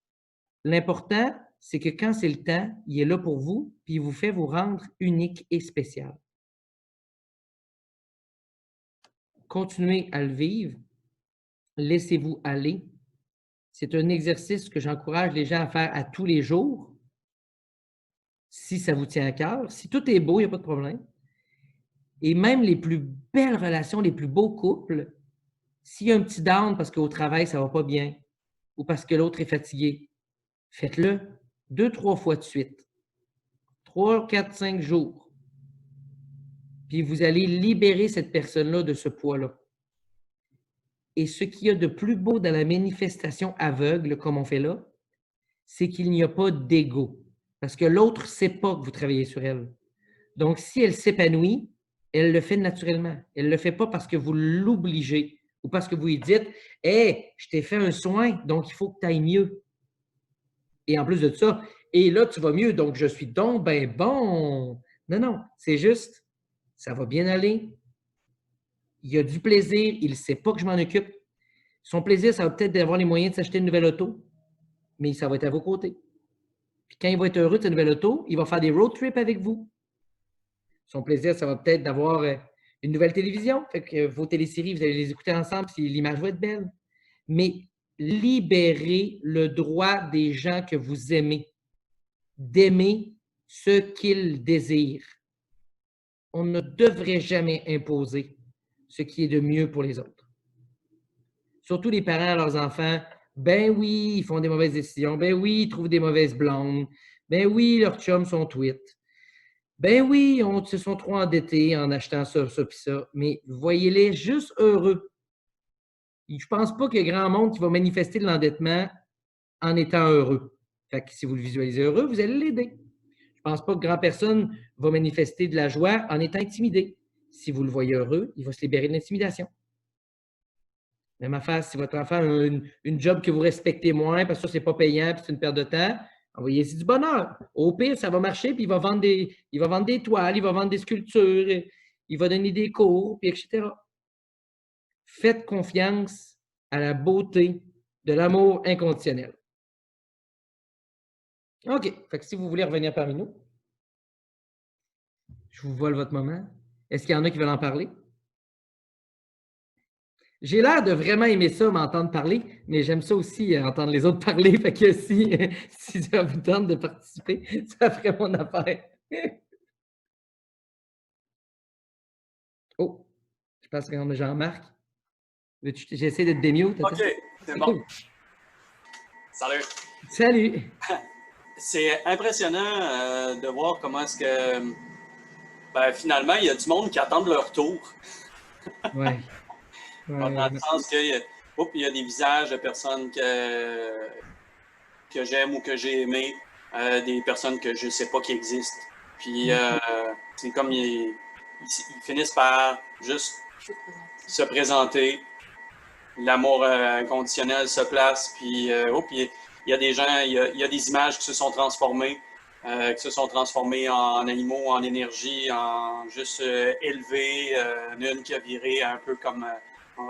L'important, c'est que quand c'est le temps, il est là pour vous, puis il vous fait vous rendre unique et spécial. Continuez à le vivre. Laissez-vous aller. C'est un exercice que j'encourage les gens à faire à tous les jours, si ça vous tient à cœur. Si tout est beau, il n'y a pas de problème. Et même les plus belles relations, les plus beaux couples, s'il y a un petit down parce qu'au travail, ça ne va pas bien ou parce que l'autre est fatigué, faites-le 2, 3 fois de suite. 3, 4, 5 jours. Puis vous allez libérer cette personne-là de ce poids-là. Et ce qu'il y a de plus beau dans la manifestation aveugle, comme on fait là, c'est qu'il n'y a pas d'ego. Parce que l'autre ne sait pas que vous travaillez sur elle. Donc, si elle s'épanouit, elle le fait naturellement. Elle ne le fait pas parce que vous l'obligez ou parce que vous lui dites « Hey, je t'ai fait un soin, donc il faut que tu ailles mieux. » Et en plus de ça, « Et là, tu vas mieux, donc je suis donc ben bon. » Non, non, c'est juste, ça va bien aller. Il a du plaisir, il ne sait pas que je m'en occupe. Son plaisir, ça va peut-être d'avoir les moyens de s'acheter une nouvelle auto, mais ça va être à vos côtés. Puis quand il va être heureux de cette nouvelle auto, il va faire des road trips avec vous. Son plaisir, ça va peut-être d'avoir une nouvelle télévision. Fait que vos téléséries, vous allez les écouter ensemble si l'image va être belle. Mais libérez le droit des gens que vous aimez d'aimer ce qu'ils désirent. On ne devrait jamais imposer ce qui est de mieux pour les autres. Surtout les parents à leurs enfants, ben oui, ils font des mauvaises décisions, ben oui, ils trouvent des mauvaises blondes, ben oui, leurs chums sont tweets. Ben oui, ils se sont trop endettés en achetant ça, ça, puis ça, mais voyez-les juste heureux. Je ne pense pas qu'il y ait grand monde qui va manifester de l'endettement en étant heureux. Fait que si vous le visualisez heureux, vous allez l'aider. Je ne pense pas que grand personne va manifester de la joie en étant intimidé. Si vous le voyez heureux, il va se libérer de l'intimidation. Même affaire, si votre enfant a une job que vous respectez moins parce que ça, c'est pas payant puis c'est une perte de temps, envoyez-y du bonheur. Au pire, ça va marcher, puis il va vendre des toiles, il va vendre des sculptures, il va donner des cours, puis etc. Faites confiance à la beauté de l'amour inconditionnel. OK. Fait que si vous voulez revenir parmi nous, Je vous vole votre moment. Est-ce qu'il y en a qui veulent en parler? J'ai l'air de vraiment aimer ça, m'entendre parler, mais j'aime ça aussi, entendre les autres parler. Fait que si ça vous tente de participer, ça ferait mon affaire. Oh, je pense qu'on a Jean-Marc. J'essaie de te démute. OK, c'est bon. Salut. Salut. C'est impressionnant de voir comment est-ce que finalement, il y a du monde qui attend leur tour. Ouais. Dans le sens qu'il y a des visages de personnes que j'aime ou que j'ai aimé, des personnes que je ne sais pas qui existent. Puis c'est comme ils finissent par juste se présenter. L'amour inconditionnel se place, puis il y a des gens, il y a des images qui se sont transformées en animaux, en énergie, en juste élevés, une qui a viré un peu comme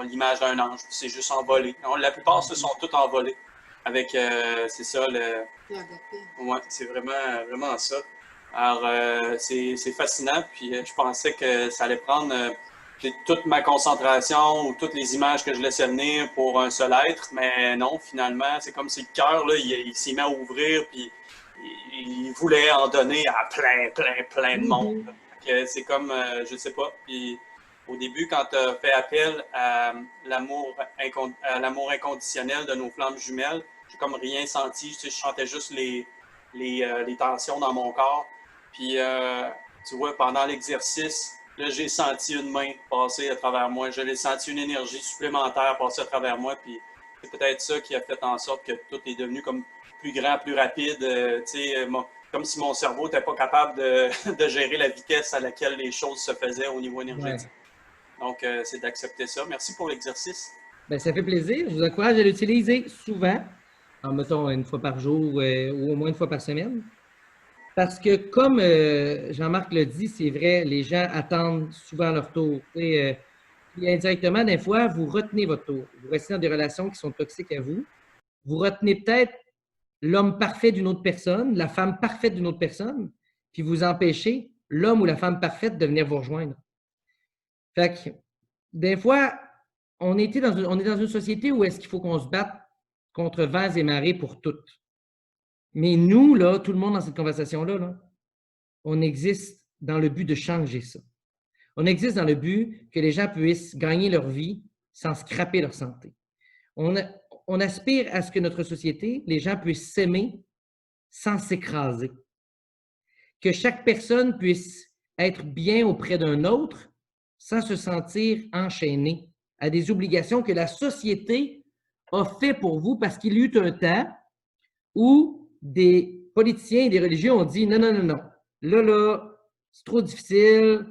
l'image d'un ange, puis c'est juste envolé. La plupart se sont tous envolés avec, c'est ça, ouais, c'est vraiment ça. Alors, c'est fascinant, puis je pensais que ça allait prendre toute ma concentration ou toutes les images que je laissais venir pour un seul être, mais non, finalement, c'est comme si le cœur, là, il s'est mis à ouvrir, puis il voulait en donner à plein de monde. C'est comme, je sais pas, puis au début, quand tu as fait appel à l'amour inconditionnel de nos flammes jumelles, j'ai comme rien senti, je sentais juste les tensions dans mon corps, puis tu vois, pendant l'exercice, là, j'ai senti une main passer à travers moi. J'ai senti une énergie supplémentaire passer à travers moi. Puis c'est peut-être ça qui a fait en sorte que tout est devenu comme plus grand, plus rapide. Comme si mon cerveau n'était pas capable de gérer la vitesse à laquelle les choses se faisaient au niveau énergétique. Ouais. Donc, c'est d'accepter ça. Merci pour l'exercice. Bien, ça fait plaisir. Je vous encourage à l'utiliser souvent. En mettons une fois par jour ou au moins une fois par semaine. Parce que, comme Jean-Marc l'a dit, c'est vrai, les gens attendent souvent leur tour. Puis indirectement, des fois, vous retenez votre tour. Vous restez dans des relations qui sont toxiques à vous. Vous retenez peut-être l'homme parfait d'une autre personne, la femme parfaite d'une autre personne, puis vous empêchez l'homme ou la femme parfaite de venir vous rejoindre. Fait que, des fois, on est dans une société où est-ce qu'il faut qu'on se batte contre vents et marées pour toutes. Mais nous, là, tout le monde dans cette conversation-là, là, on existe dans le but de changer ça. On existe dans le but que les gens puissent gagner leur vie sans scraper leur santé. On aspire à ce que notre société, les gens puissent s'aimer sans s'écraser. Que chaque personne puisse être bien auprès d'un autre sans se sentir enchaîné à des obligations que la société a fait pour vous parce qu'il y eut un temps où des politiciens et des religieux ont dit non. Là, c'est trop difficile.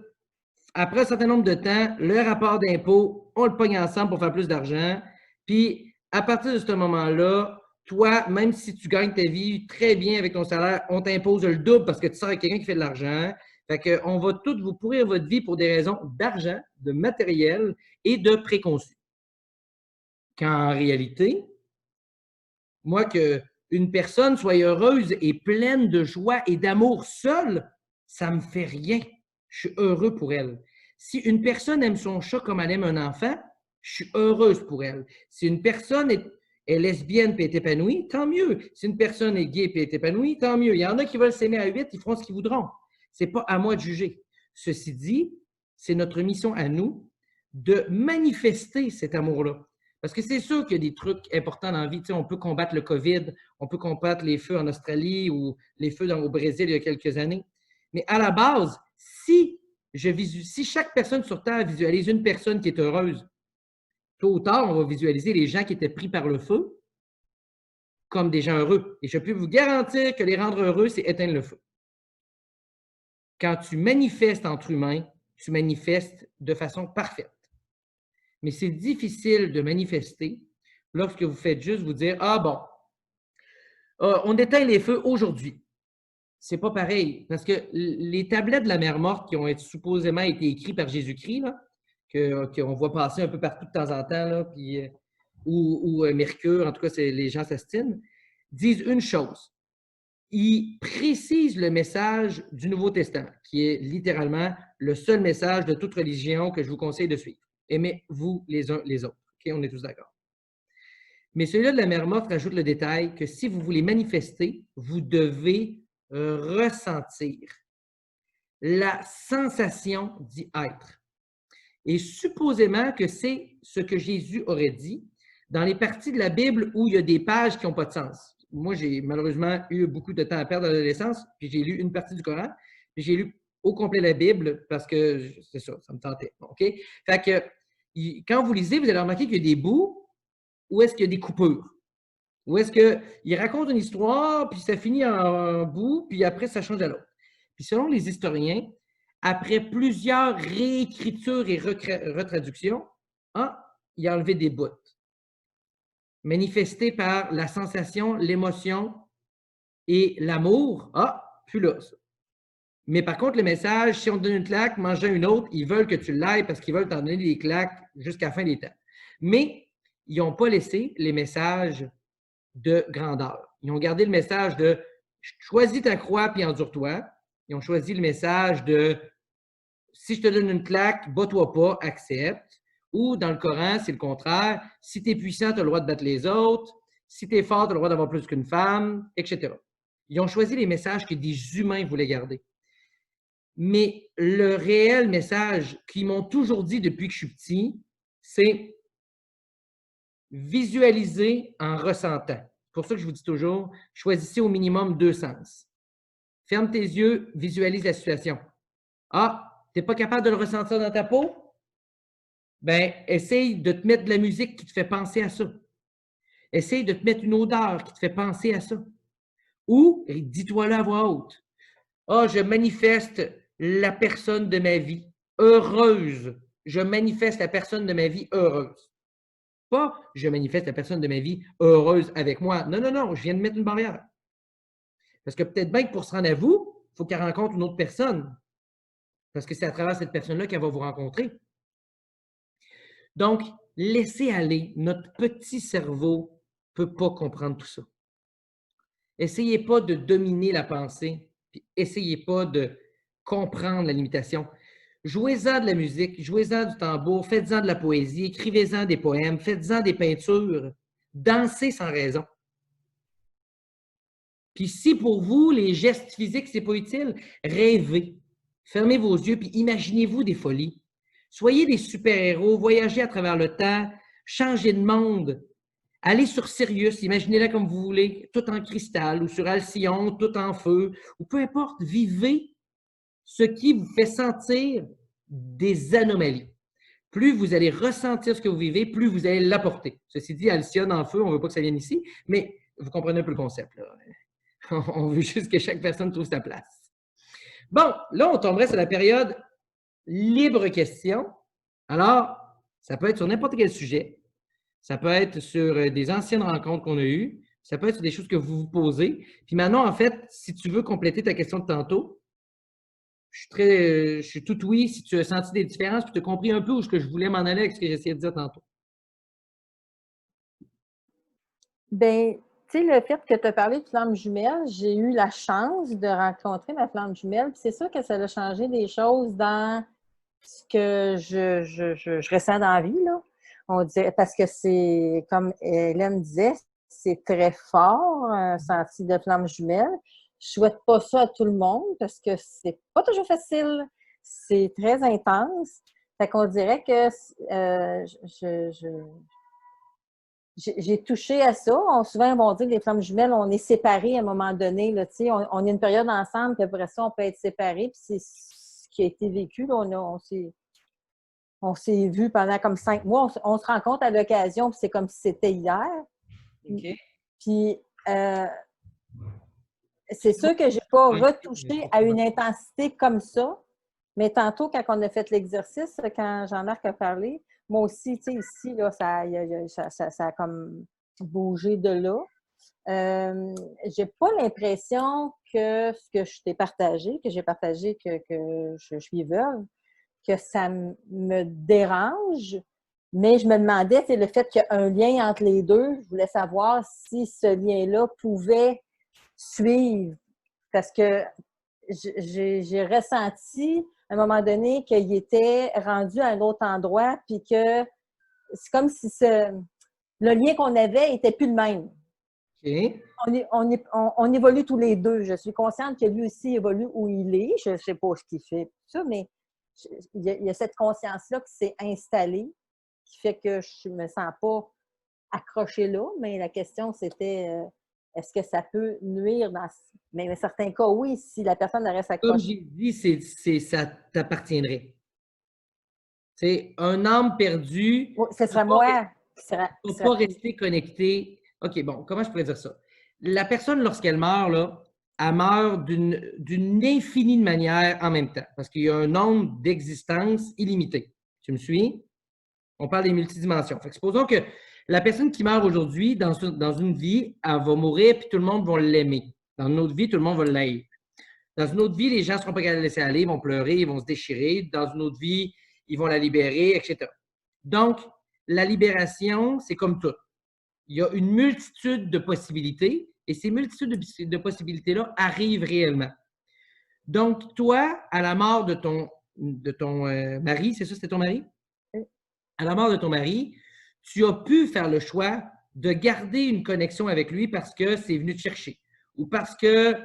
Après un certain nombre de temps, le rapport d'impôt, on le pogne ensemble pour faire plus d'argent. Puis, à partir de ce moment-là, toi, même si tu gagnes ta vie très bien avec ton salaire, on t'impose le double parce que tu sors avec quelqu'un qui fait de l'argent. Fait qu'on va tous vous pourrir votre vie pour des raisons d'argent, de matériel et de préconçus. Quand en réalité, moi, qu'une personne soit heureuse et pleine de joie et d'amour seule, ça ne me fait rien. Je suis heureux pour elle. Si une personne aime son chat comme elle aime un enfant, je suis heureuse pour elle. Si une personne est lesbienne et est épanouie, tant mieux. Si une personne est gay et est épanouie, tant mieux. Il y en a qui veulent s'aimer à 8, ils feront ce qu'ils voudront. Ce n'est pas à moi de juger. Ceci dit, c'est notre mission à nous de manifester cet amour-là. Parce que c'est sûr qu'il y a des trucs importants dans la vie. Tu sais, on peut combattre le COVID, on peut combattre les feux en Australie ou les feux au Brésil il y a quelques années. Mais à la base, si chaque personne sur Terre visualise une personne qui est heureuse, tôt ou tard, on va visualiser les gens qui étaient pris par le feu comme des gens heureux. Et je peux vous garantir que les rendre heureux, c'est éteindre le feu. Quand tu manifestes entre humains, tu manifestes de façon parfaite. Mais c'est difficile de manifester lorsque vous faites juste vous dire « Ah bon, on éteint les feux aujourd'hui. » C'est pas pareil, parce que les tablettes de la mer morte qui ont supposément été écrites par Jésus-Christ, qu'on voit passer un peu partout de temps en temps, là, puis, ou Mercure, en tout cas, les gens s'astinent, disent une chose. il précise le message du Nouveau Testament, qui est littéralement le seul message de toute religion que je vous conseille de suivre. Aimez-vous les uns les autres. OK, on est tous d'accord. Mais celui-là de la Mère Morte rajoute le détail que si vous voulez manifester, vous devez ressentir la sensation d'y être. Et supposément que c'est ce que Jésus aurait dit dans les parties de la Bible où il y a des pages qui n'ont pas de sens. Moi, j'ai malheureusement eu beaucoup de temps à perdre à l'adolescence, puis j'ai lu une partie du Coran, puis j'ai lu au complet la Bible parce que c'est ça, ça me tentait. OK? Fait que quand vous lisez, vous allez remarquer qu'il y a des bouts où est-ce qu'il y a des coupures. Où est-ce qu'il raconte une histoire, puis ça finit en bout, puis après, ça change à l'autre. Puis selon les historiens, après plusieurs réécritures et retraductions, il a enlevé des bouts. Manifestés par la sensation, l'émotion et l'amour, plus là, ça. Mais par contre, le message, si on te donne une claque, mange une autre, ils veulent que tu l'ailles parce qu'ils veulent t'en donner des claques jusqu'à la fin des temps. Mais ils n'ont pas laissé les messages de grandeur. Ils ont gardé le message de « choisis ta croix puis endure-toi ». Ils ont choisi le message de « si je te donne une claque, bats-toi pas, accepte ». Ou dans le Coran, c'est le contraire. Si tu es puissant, tu as le droit de battre les autres. Si tu es fort, tu as le droit d'avoir plus qu'une femme, etc. Ils ont choisi les messages que des humains voulaient garder. Mais le réel message qu'ils m'ont toujours dit depuis que je suis petit, c'est visualiser en ressentant. C'est pour ça que je vous dis toujours, choisissez au minimum 2 sens. Ferme tes yeux, visualise la situation. Tu n'es pas capable de le ressentir dans ta peau? Ben, essaye de te mettre de la musique qui te fait penser à ça. Essaye de te mettre une odeur qui te fait penser à ça. Ou, dis-toi-le à voix haute. Je manifeste la personne de ma vie heureuse. Je manifeste la personne de ma vie heureuse. Pas, je manifeste la personne de ma vie heureuse avec moi. Non, non, non, je viens de mettre une barrière. Parce que peut-être bien que pour se rendre à vous, il faut qu'elle rencontre une autre personne. Parce que c'est à travers cette personne-là qu'elle va vous rencontrer. Donc, laissez aller. Notre petit cerveau ne peut pas comprendre tout ça. Essayez pas de dominer la pensée, puis essayez pas de comprendre la limitation. Jouez-en de la musique, jouez-en du tambour, faites-en de la poésie, écrivez-en des poèmes, faites-en des peintures, dansez sans raison. Puis si pour vous, les gestes physiques, c'est pas utile, rêvez. Fermez vos yeux, puis imaginez-vous des folies. Soyez des super-héros, voyagez à travers le temps, changez de monde. Allez sur Sirius, imaginez-la comme vous voulez, tout en cristal, ou sur Alcyon, tout en feu, ou peu importe, vivez ce qui vous fait sentir des anomalies. Plus vous allez ressentir ce que vous vivez, plus vous allez l'apporter. Ceci dit, Alcyon en feu, on ne veut pas que ça vienne ici, mais vous comprenez un peu le concept, là. On veut juste que chaque personne trouve sa place. Bon, là, on tomberait sur la période libre question. Alors, ça peut être sur n'importe quel sujet. Ça peut être sur des anciennes rencontres qu'on a eues. Ça peut être sur des choses que vous vous posez. Puis maintenant, en fait, si tu veux compléter ta question de tantôt, je suis tout oui si tu as senti des différences puis tu as compris un peu où je voulais m'en aller avec ce que j'essayais de dire tantôt. Bien, tu sais, le fait que tu as parlé de flamme jumelle, j'ai eu la chance de rencontrer ma flamme jumelle. C'est sûr que ça a changé des choses dans ce que je ressens dans la vie, là. On dirait, parce que c'est, comme Hélène disait, c'est très fort, un senti de flamme jumelle. Je souhaite pas ça à tout le monde parce que c'est pas toujours facile. C'est très intense. Fait qu'on dirait que j'ai touché à ça. Souvent, on va dire que les flammes jumelles, on est séparés à un moment donné. Là, on a une période ensemble, puis après ça, on peut être séparés. Puis c'est ce qui a été vécu. Là, on s'est vus pendant comme 5 mois. On se rencontre à l'occasion, puis c'est comme si c'était hier. Okay. Puis, c'est sûr que je n'ai pas retouché à une intensité comme ça. Mais tantôt, quand on a fait l'exercice, quand Jean-Marc a parlé, moi aussi, tu sais, ici, là, ça a comme bougé de là. J'ai pas l'impression que ce que je t'ai partagé, que j'ai partagé que je suis veuve, que ça me dérange, mais je me demandais, c'est le fait qu'il y a un lien entre les deux. Je voulais savoir si ce lien-là pouvait suivre parce que j'ai ressenti à un moment donné qu'il était rendu à un autre endroit, puis que c'est comme si le lien qu'on avait n'était plus le même. OK. On évolue tous les deux. Je suis consciente que lui aussi évolue où il est. Je ne sais pas ce qu'il fait, tout ça, mais il y a cette conscience-là qui s'est installée, qui fait que je ne me sens pas accrochée là. Mais la question, c'était est-ce que ça peut nuire mais dans certains cas, oui, si la personne reste Comme accrochée. j'ai dit, ça t'appartiendrait. C'est un âme perdue. Oui, ce serait moi qui Il ne faut serait pas prise. rester connecté. OK, bon, comment je pourrais dire ça? La personne, lorsqu'elle meurt, là, elle meurt d'une infinie de manières en même temps, parce qu'il y a un nombre d'existences illimité. Tu me suis? On parle des multidimensions. Fait que supposons que la personne qui meurt aujourd'hui, dans une vie, elle va mourir, puis tout le monde va l'aimer. Dans une autre vie, tout le monde va l'haïr. Dans une autre vie, les gens ne seront pas capables de la laisser aller, ils vont pleurer, ils vont se déchirer. Dans une autre vie, ils vont la libérer, etc. Donc, la libération, c'est comme tout. Il y a une multitude de possibilités et ces multitudes de possibilités-là arrivent réellement. Donc, toi, à la mort de ton mari, c'est ça, c'était ton mari? Oui. À la mort de ton mari, tu as pu faire le choix de garder une connexion avec lui parce que c'est venu te chercher ou parce que tu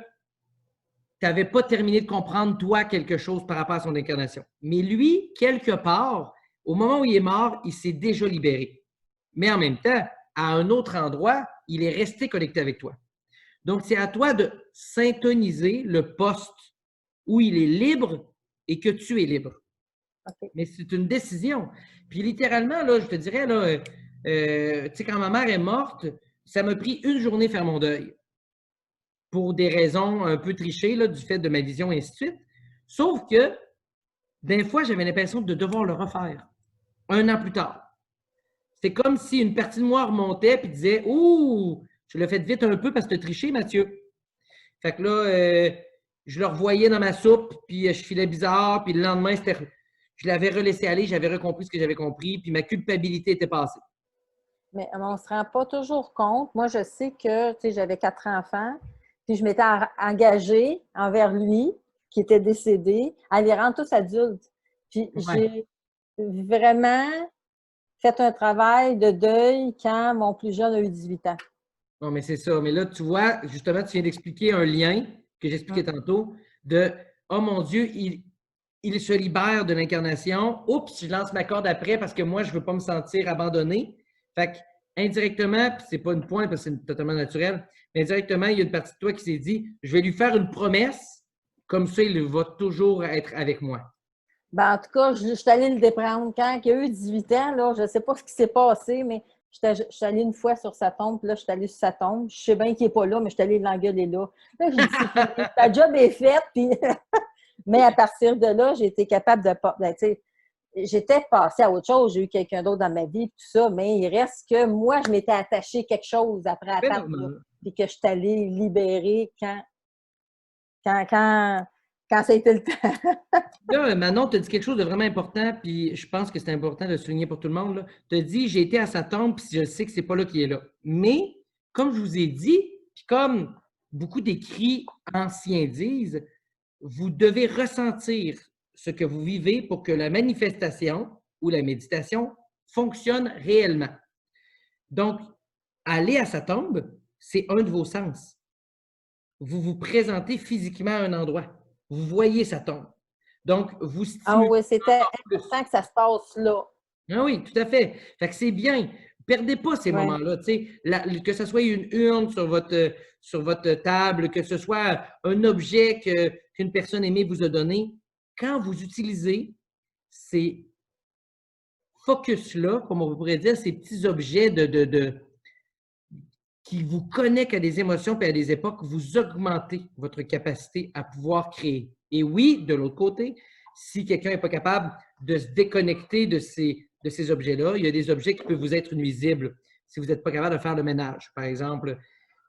n'avais pas terminé de comprendre, toi, quelque chose par rapport à son incarnation. Mais lui, quelque part, au moment où il est mort, il s'est déjà libéré. Mais en même temps, à un autre endroit, il est resté connecté avec toi. Donc, c'est à toi de syntoniser le poste où il est libre et que tu es libre. Okay. Mais c'est une décision. Puis littéralement, là, je te dirais, là, tu sais, quand ma mère est morte, ça m'a pris une journée faire mon deuil pour des raisons un peu trichées, là, du fait de ma vision et ainsi de suite. Sauf que, des fois, j'avais l'impression de devoir le refaire 1 an plus tard. C'est comme si une partie de moi remontait et disait « Ouh, tu l'as fait vite un peu parce que tu as triché, Mathieu. » Fait que là, je le revoyais dans ma soupe, puis je filais bizarre, puis le lendemain, je l'avais relaissé aller, j'avais recompris ce que j'avais compris, puis ma culpabilité était passée. Mais on ne se rend pas toujours compte. Moi, je sais que j'avais 4 enfants, puis je m'étais engagée envers lui, qui était décédé, à les rendre tous adultes. Puis j'ai vraiment fait un travail de deuil quand mon plus jeune a eu 18 ans. Non, mais c'est ça. Mais là, tu vois, justement, tu viens d'expliquer un lien que j'expliquais tantôt de « Oh mon Dieu, il se libère de l'incarnation. Oups, je lance ma corde après parce que moi, je ne veux pas me sentir abandonné. » Fait que, indirectement, puis c'est pas une pointe parce que c'est totalement naturel, mais indirectement, il y a une partie de toi qui s'est dit « Je vais lui faire une promesse, comme ça, il va toujours être avec moi. » Ben, en tout cas, je suis allée le déprendre. Quand il a eu 18 ans, là, je ne sais pas ce qui s'est passé, mais je suis allée une fois sur sa tombe, puis là, je suis allée sur sa tombe. Je sais bien qu'il n'est pas là, mais je suis allée l'engueuler là. Là, j'ai dit, ta job est faite, puis... Mais à partir de là, j'ai été capable de... Ben, tu sais, j'étais passée à autre chose. J'ai eu quelqu'un d'autre dans ma vie, tout ça, mais il reste que moi, je m'étais attachée quelque chose après la table, puis que je suis allée libérer quand ça a été le temps. Là, Manon, tu as dit quelque chose de vraiment important, puis je pense que c'est important de le souligner pour tout le monde. Tu as dit, j'ai été à sa tombe, puis je sais que c'est pas là qu'il est là. Mais, comme je vous ai dit, puis comme beaucoup d'écrits anciens disent, vous devez ressentir ce que vous vivez pour que la manifestation ou la méditation fonctionne réellement. Donc, aller à sa tombe, c'est un de vos sens. Vous vous présentez physiquement à un endroit. Vous voyez sa tombe. Donc, vous stimulez. Ah oui, c'était important que ça se passe là. Ah oui, tout à fait. Fait que c'est bien. Perdez pas ces moments-là. Que ce soit une urne sur votre table, que ce soit un objet qu'une personne aimée vous a donné. Quand vous utilisez ces focus-là, comme on pourrait dire, ces petits objets qui vous connectent à des émotions et à des époques, vous augmentez votre capacité à pouvoir créer. Et oui, de l'autre côté, si quelqu'un n'est pas capable de se déconnecter de ces objets-là, il y a des objets qui peuvent vous être nuisibles si vous n'êtes pas capable de faire le ménage. Par exemple,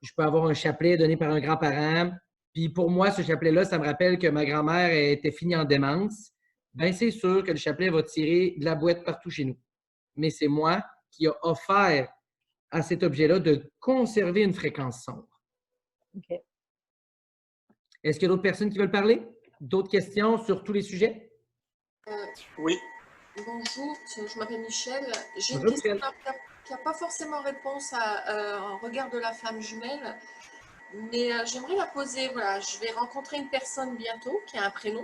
je peux avoir un chapelet donné par un grand-parent, puis pour moi, ce chapelet-là, ça me rappelle que ma grand-mère était finie en démence. Bien, c'est sûr que le chapelet va tirer de la boîte partout chez nous. Mais c'est moi qui ai offert à cet objet-là de conserver une fréquence sombre. Okay. Est-ce qu'il y a d'autres personnes qui veulent parler? D'autres questions sur tous les sujets? Oui. Bonjour, je m'appelle Michel. J'ai une Bonjour, question Michel. qui n'a pas forcément réponse en regard de la flamme jumelle, mais j'aimerais la poser. Voilà, je vais rencontrer une personne bientôt qui a un prénom.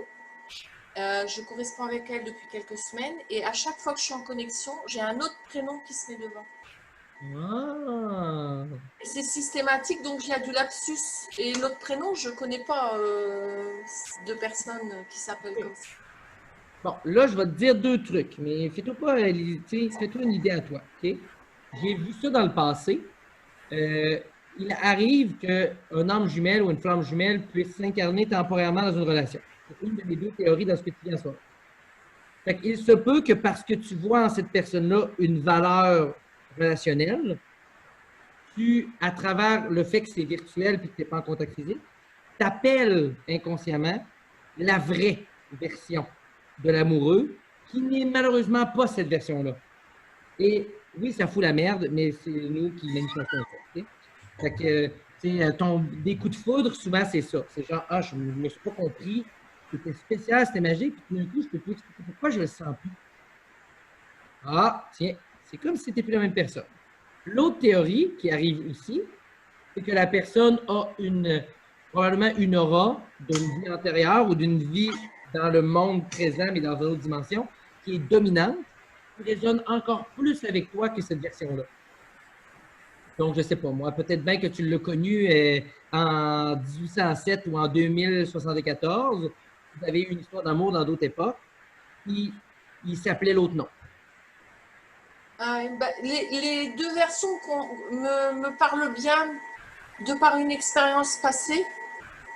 Je corresponds avec elle depuis quelques semaines et à chaque fois que je suis en connexion, j'ai un autre prénom qui se met devant. Ah. Et c'est systématique, donc il y a du lapsus. Et l'autre prénom, je ne connais pas de personne qui s'appelle comme ça. Bon, là, je vais te dire deux trucs, mais fais-toi pas, fais-toi une idée à toi, OK? J'ai vu ça dans le passé. Il arrive qu'un âme jumelle ou une flamme jumelle puisse s'incarner temporairement dans une relation. C'est une de mes deux théories dans ce que tu viens de faire. Fait qu'il se peut que parce que tu vois en cette personne-là une valeur relationnelle, à travers le fait que c'est virtuel et que tu n'es pas en contact physique, t'appelles inconsciemment la vraie version de l'amoureux, qui n'est malheureusement pas cette version-là. Et oui, ça fout la merde, mais c'est nous qui manifestons ça. Okay? Fait que, des coups de foudre, souvent, c'est ça. C'est genre, ah, je ne me suis pas compris, c'était spécial, c'était magique, puis tout d'un coup, je peux plus expliquer pourquoi je ne le sens plus. Ah, tiens, c'est comme si c'était plus la même personne. L'autre théorie qui arrive aussi, c'est que la personne a probablement une aura d'une vie antérieure ou d'une vie dans le monde présent, mais dans une autre dimension, qui est dominante, qui résonne encore plus avec toi que cette version-là. Donc, je ne sais pas, moi, peut-être bien que tu l'as connu en 1807 ou en 2074. Vous avez eu une histoire d'amour dans d'autres époques. Puis, il s'appelait l'autre nom. Les deux versions me parlent bien de par une expérience passée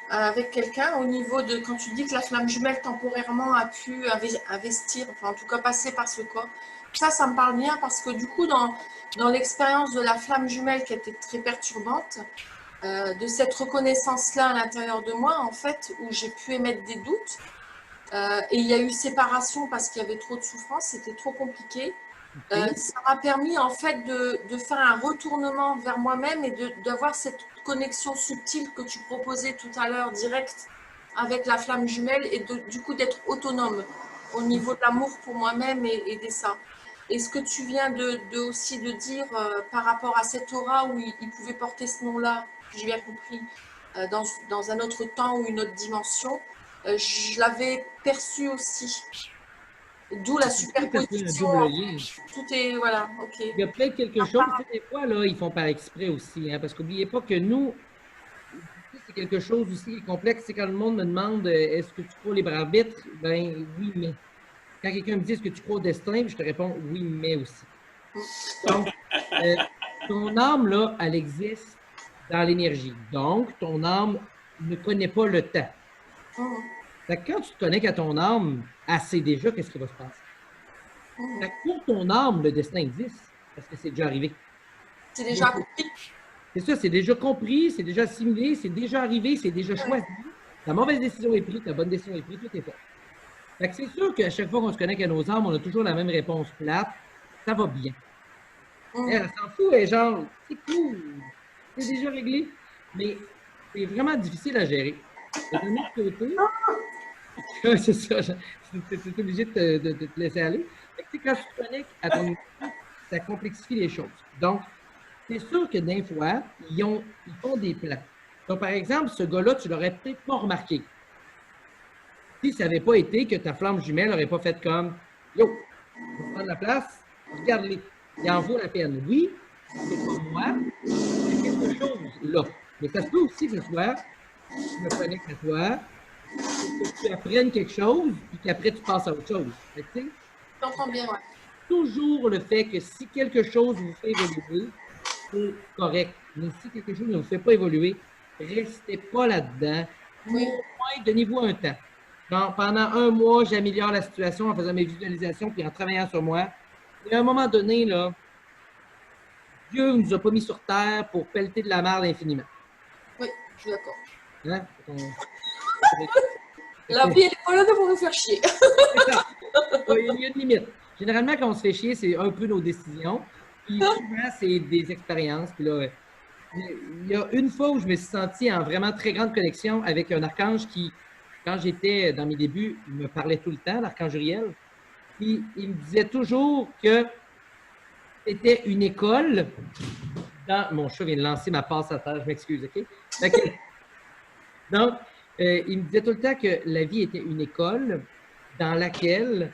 avec quelqu'un au niveau de quand tu dis que la flamme jumelle temporairement a pu investir, enfin en tout cas passer par ce corps. Ça me parle bien parce que du coup dans l'expérience de la flamme jumelle qui était très perturbante, de cette reconnaissance-là à l'intérieur de moi en fait où j'ai pu émettre des doutes et il y a eu séparation parce qu'il y avait trop de souffrance, c'était trop compliqué. Ça m'a permis en fait de faire un retournement vers moi-même et d'avoir cette connexion subtile que tu proposais tout à l'heure, directe avec la flamme jumelle et du coup d'être autonome au niveau de l'amour pour moi-même et des ça. Et ce que tu viens aussi de dire par rapport à cette aura où il pouvait porter ce nom-là, j'ai bien compris, dans un autre temps ou une autre dimension, je l'avais perçu aussi. D'où la superposition. Tout est, voilà, ok. Il y a peut-être quelque chose, des fois, là, ils font par exprès aussi, hein, parce qu'oubliez pas que nous, c'est quelque chose aussi qui est complexe, c'est quand le monde me demande est-ce que tu crois au libre arbitre? Ben oui, mais. Quand quelqu'un me dit est-ce que tu crois au destin, je te réponds oui, mais aussi. Donc, ton âme, là, elle existe dans l'énergie. Donc, ton âme ne connaît pas le temps. Fait que quand tu te connectes à ton âme, elle sait déjà qu'est-ce qui va se passer. Fait que pour ton âme, le destin existe parce que c'est déjà arrivé. C'est déjà compris. C'est ça, c'est déjà compris, c'est déjà assimilé, c'est déjà arrivé, c'est déjà choisi. La mauvaise décision est prise, la bonne décision est prise, tout est fait. Fait que c'est sûr qu'à chaque fois qu'on se connecte à nos âmes, on a toujours la même réponse plate. Ça va bien. Elle s'en fout, elle est genre, c'est cool, c'est déjà réglé. Mais c'est vraiment difficile à gérer. Et d'un autre côté, c'est ça, c'est obligé de te laisser aller. Fait que, quand tu te connectes à ton esprit, ça complexifie les choses. Donc, c'est sûr que des fois, ils font des plans. Donc, par exemple, ce gars-là, tu l'aurais peut-être pas remarqué. Si ça n'avait pas été que ta flamme jumelle n'aurait pas fait comme yo, on va prendre la place, regarde-les, il en vaut la peine. Oui, c'est pas moi, c'est quelque chose là. Mais ça se peut aussi que ce soit, je me connecte à toi, que tu apprennes quelque chose, puis qu'après tu passes à autre chose. Tu sais, j'entends bien, ouais. Toujours le fait que si quelque chose vous fait évoluer, c'est correct. Mais si quelque chose ne vous fait pas évoluer, restez pas là-dedans. Oui. Au moins, donnez-vous un temps. Donc, pendant un mois, j'améliore la situation en faisant mes visualisations puis en travaillant sur moi. Et à un moment donné, là, Dieu ne nous a pas mis sur terre pour pelleter de la merde infiniment. Oui, je suis d'accord. Hein? La vie, elle n'est pas là pour nous faire chier. Il y a une limite. Généralement, quand on se fait chier, c'est un peu nos décisions. Puis souvent, c'est des expériences. Puis là, Il y a une fois où je me suis senti en vraiment très grande connexion avec un archange qui, quand j'étais dans mes débuts, il me parlait tout le temps, l'archange Uriel. Puis il me disait toujours que c'était une école dans... Mon chat vient de lancer ma passe à terre, je m'excuse, OK? Donc, il me disait tout le temps que la vie était une école dans laquelle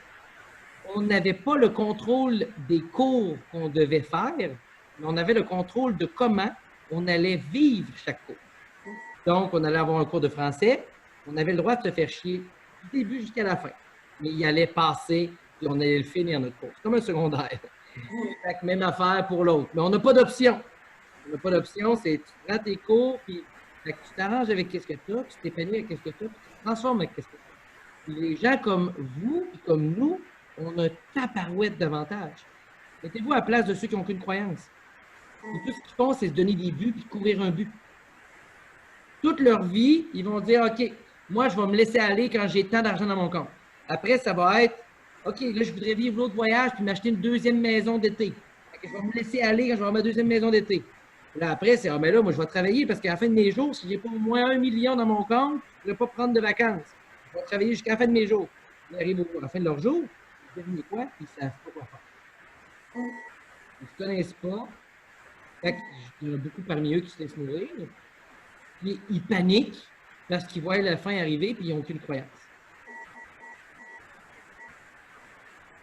on n'avait pas le contrôle des cours qu'on devait faire, mais on avait le contrôle de comment on allait vivre chaque cours. Donc, on allait avoir un cours de français, on avait le droit de se faire chier du début jusqu'à la fin. Mais il allait passer, puis on allait le finir notre cours. C'est comme un secondaire. Fait que même affaire pour l'autre. Mais on n'a pas d'option. On n'a pas d'option, c'est tu prends tes cours, puis tu t'arranges avec ce que tu as, tu t'épanouis avec ce que tu as, puis tu te transformes avec ce que tu as. Les gens comme vous et comme nous, on a tabarouette d'avantages. Mettez-vous à la place de ceux qui n'ont aucune croyance. Et tout ce qu'ils font, c'est se donner des buts puis courir un but. Toute leur vie, ils vont dire, OK, moi, je vais me laisser aller quand j'ai tant d'argent dans mon compte. Après, ça va être, OK, là, je voudrais vivre l'autre voyage puis m'acheter une deuxième maison d'été. Je vais me laisser aller quand je vais avoir ma deuxième maison d'été. Là, après, c'est, ah, mais là, moi, je vais travailler parce qu'à la fin de mes jours, si je n'ai pas au moins 1 million dans mon compte, je ne vais pas prendre de vacances. Je vais travailler jusqu'à la fin de mes jours. Ils arrivent à la fin de leur jour, ils devinent quoi, puis ils ne savent pas quoi faire. Ils ne se connaissent pas. Fait il y en a beaucoup parmi eux qui se laissent mourir. Puis ils paniquent parce qu'ils voient la fin arriver puis ils n'ont aucune croyance.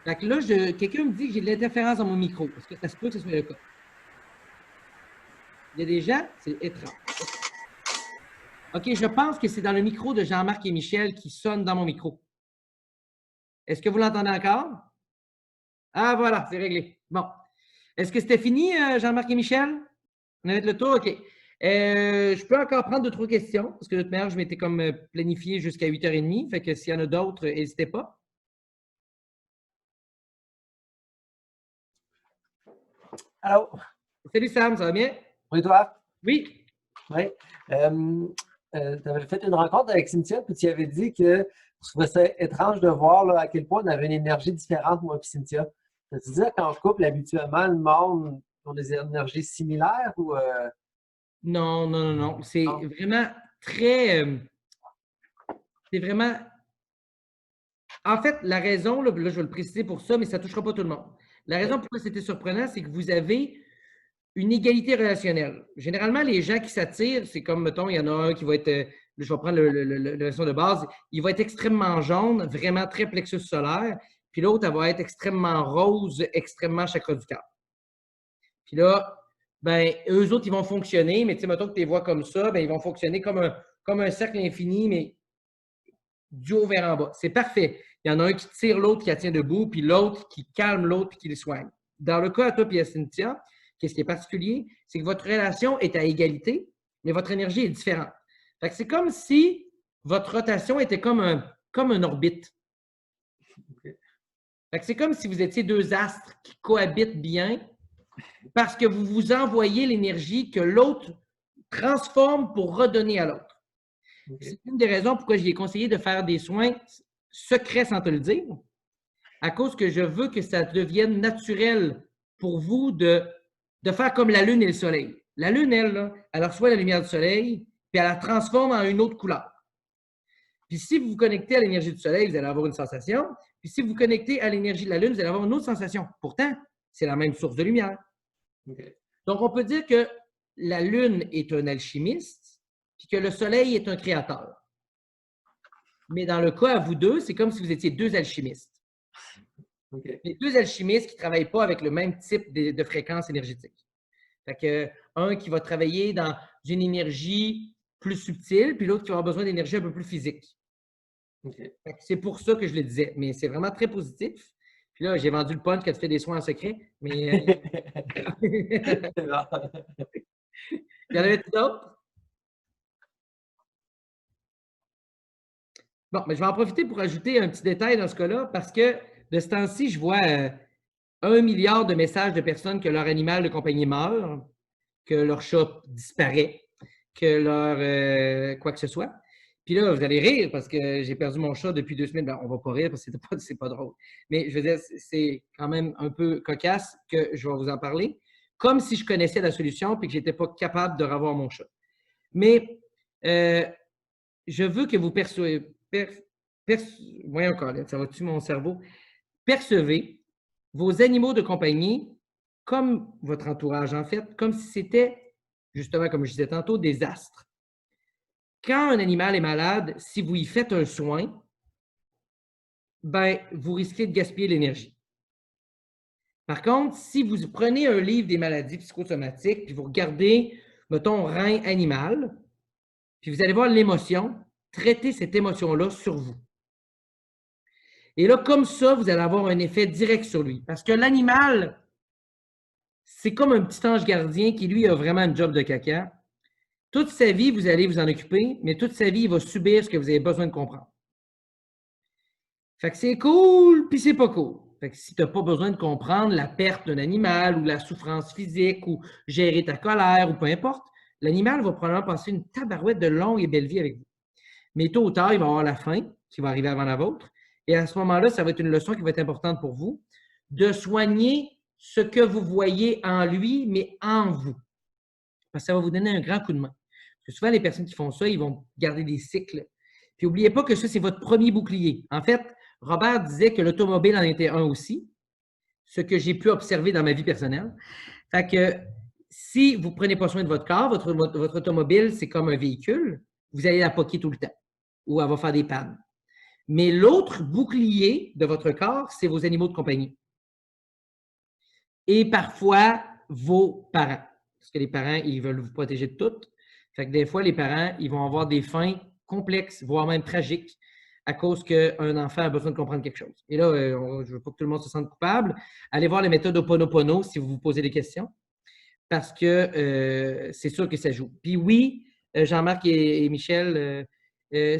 Fait que là, quelqu'un me dit que j'ai de l'interférence dans mon micro. Est-ce que ça se peut que ce soit le cas? Il y a des gens, c'est étrange. OK, je pense que c'est dans le micro de Jean-Marc et Michel qui sonne dans mon micro. Est-ce que vous l'entendez encore? Ah, voilà, c'est réglé. Bon. Est-ce que c'était fini, Jean-Marc et Michel? On avait le tour? OK. Je peux encore prendre 2-3 questions, parce que de toute manière, je m'étais comme planifié jusqu'à 8h30. Fait que s'il y en a d'autres, n'hésitez pas. Allô? Salut Sam, ça va bien? Oui, toi? Oui. Oui. Tu avais fait une rencontre avec Cynthia, puis tu avais dit que tu trouvais ça étrange de voir là, à quel point on avait une énergie différente, moi et Cynthia. Tu disais qu'en couple, habituellement, le monde a des énergies similaires ou. Non, non, non, non. C'est vraiment très. C'est vraiment. En fait, la raison, là, je vais le préciser pour ça, mais ça ne touchera pas tout le monde. La raison pourquoi c'était surprenant, c'est que vous avez une égalité relationnelle. Généralement, les gens qui s'attirent, c'est comme, mettons, il y en a un qui va être, je vais prendre la version de base, il va être extrêmement jaune, vraiment très plexus solaire, puis l'autre, elle va être extrêmement rose, extrêmement chakra du cœur. Puis là, ben, eux autres, ils vont fonctionner, mais tu sais, mettons que tu les vois comme ça, ben, ils vont fonctionner comme un cercle infini, mais du haut vers en bas. C'est parfait. Il y en a un qui tire l'autre, qui la tient debout, puis l'autre qui calme l'autre, puis qui les soigne. Dans le cas à toi et à Cynthia, qu'est-ce qui est particulier, c'est que votre relation est à égalité, mais votre énergie est différente. Fait que c'est comme si votre rotation était comme un orbite. Fait que c'est comme si vous étiez deux astres qui cohabitent bien parce que vous vous envoyez l'énergie que l'autre transforme pour redonner à l'autre. C'est une des raisons pourquoi j'ai conseillé de faire des soins secrets sans te le dire, à cause que je veux que ça devienne naturel pour vous de faire comme la Lune et le Soleil. La Lune, elle reçoit la lumière du Soleil, puis elle la transforme en une autre couleur. Puis si vous vous connectez à l'énergie du Soleil, vous allez avoir une sensation. Puis si vous vous connectez à l'énergie de la Lune, vous allez avoir une autre sensation. Pourtant, c'est la même source de lumière. Okay. Donc, on peut dire que la Lune est un alchimiste, puis que le Soleil est un créateur. Mais dans le cas à vous deux, c'est comme si vous étiez deux alchimistes. Okay. Les deux alchimistes qui ne travaillent pas avec le même type de fréquence énergétique. Fait que, un qui va travailler dans une énergie plus subtile, puis l'autre qui va avoir besoin d'énergie un peu plus physique. Okay. C'est pour ça que je le disais, mais c'est vraiment très positif. Puis là, j'ai vendu le punch quand tu fais des soins en secret, mais... Il y en avait-tu d'autres? Bon, mais je vais en profiter pour ajouter un petit détail dans ce cas-là, parce que de ce temps-ci, je vois 1 milliard de messages de personnes que leur animal de compagnie meurt, que leur chat disparaît, que leur quoi que ce soit. Puis là, vous allez rire parce que j'ai perdu mon chat depuis 2 semaines. Ben, on va pas rire parce que c'est pas drôle. Mais je veux dire, c'est quand même un peu cocasse que je vais vous en parler. comme si je connaissais la solution et que je n'étais pas capable de revoir mon chat. Mais je veux que vous voyons encore, ça va tuer mon cerveau. Percevez vos animaux de compagnie comme votre entourage, en fait, comme si c'était, justement, comme je disais tantôt, des astres. Quand un animal est malade, si vous y faites un soin, ben, vous risquez de gaspiller l'énergie. Par contre, si vous prenez un livre des maladies psychosomatiques, puis vous regardez, mettons, rein animal, puis vous allez voir l'émotion, traitez cette émotion-là sur vous. Et là, comme ça, vous allez avoir un effet direct sur lui. Parce que l'animal, c'est comme un petit ange gardien qui, lui, a vraiment un job de caca. Toute sa vie, vous allez vous en occuper, mais toute sa vie, il va subir ce que vous avez besoin de comprendre. Fait que c'est cool, puis c'est pas cool. Fait que si tu n'as pas besoin de comprendre la perte d'un animal ou la souffrance physique ou gérer ta colère ou peu importe, l'animal va probablement passer une tabarouette de longue et belle vie avec vous. Mais tôt ou tard, il va avoir la faim qui va arriver avant la vôtre. Et à ce moment-là, ça va être une leçon qui va être importante pour vous de soigner ce que vous voyez en lui, mais en vous. Parce que ça va vous donner un grand coup de main. Parce que souvent, les personnes qui font ça, ils vont garder des cycles. Puis n'oubliez pas que ça, c'est votre premier bouclier. En fait, Robert disait que l'automobile en était un aussi, ce que j'ai pu observer dans ma vie personnelle. Fait que si vous ne prenez pas soin de votre corps, votre automobile, c'est comme un véhicule, vous allez la poquer tout le temps ou elle va faire des pannes. Mais l'autre bouclier de votre corps, c'est vos animaux de compagnie. Et parfois, vos parents. Parce que les parents, ils veulent vous protéger de tout. Fait que des fois, les parents, ils vont avoir des fins complexes, voire même tragiques, à cause qu'un enfant a besoin de comprendre quelque chose. Et là, je ne veux pas que tout le monde se sente coupable. Allez voir les méthodes Ho'oponopono si vous vous posez des questions, parce que c'est sûr que ça joue. Puis oui, Jean-Marc et Michel,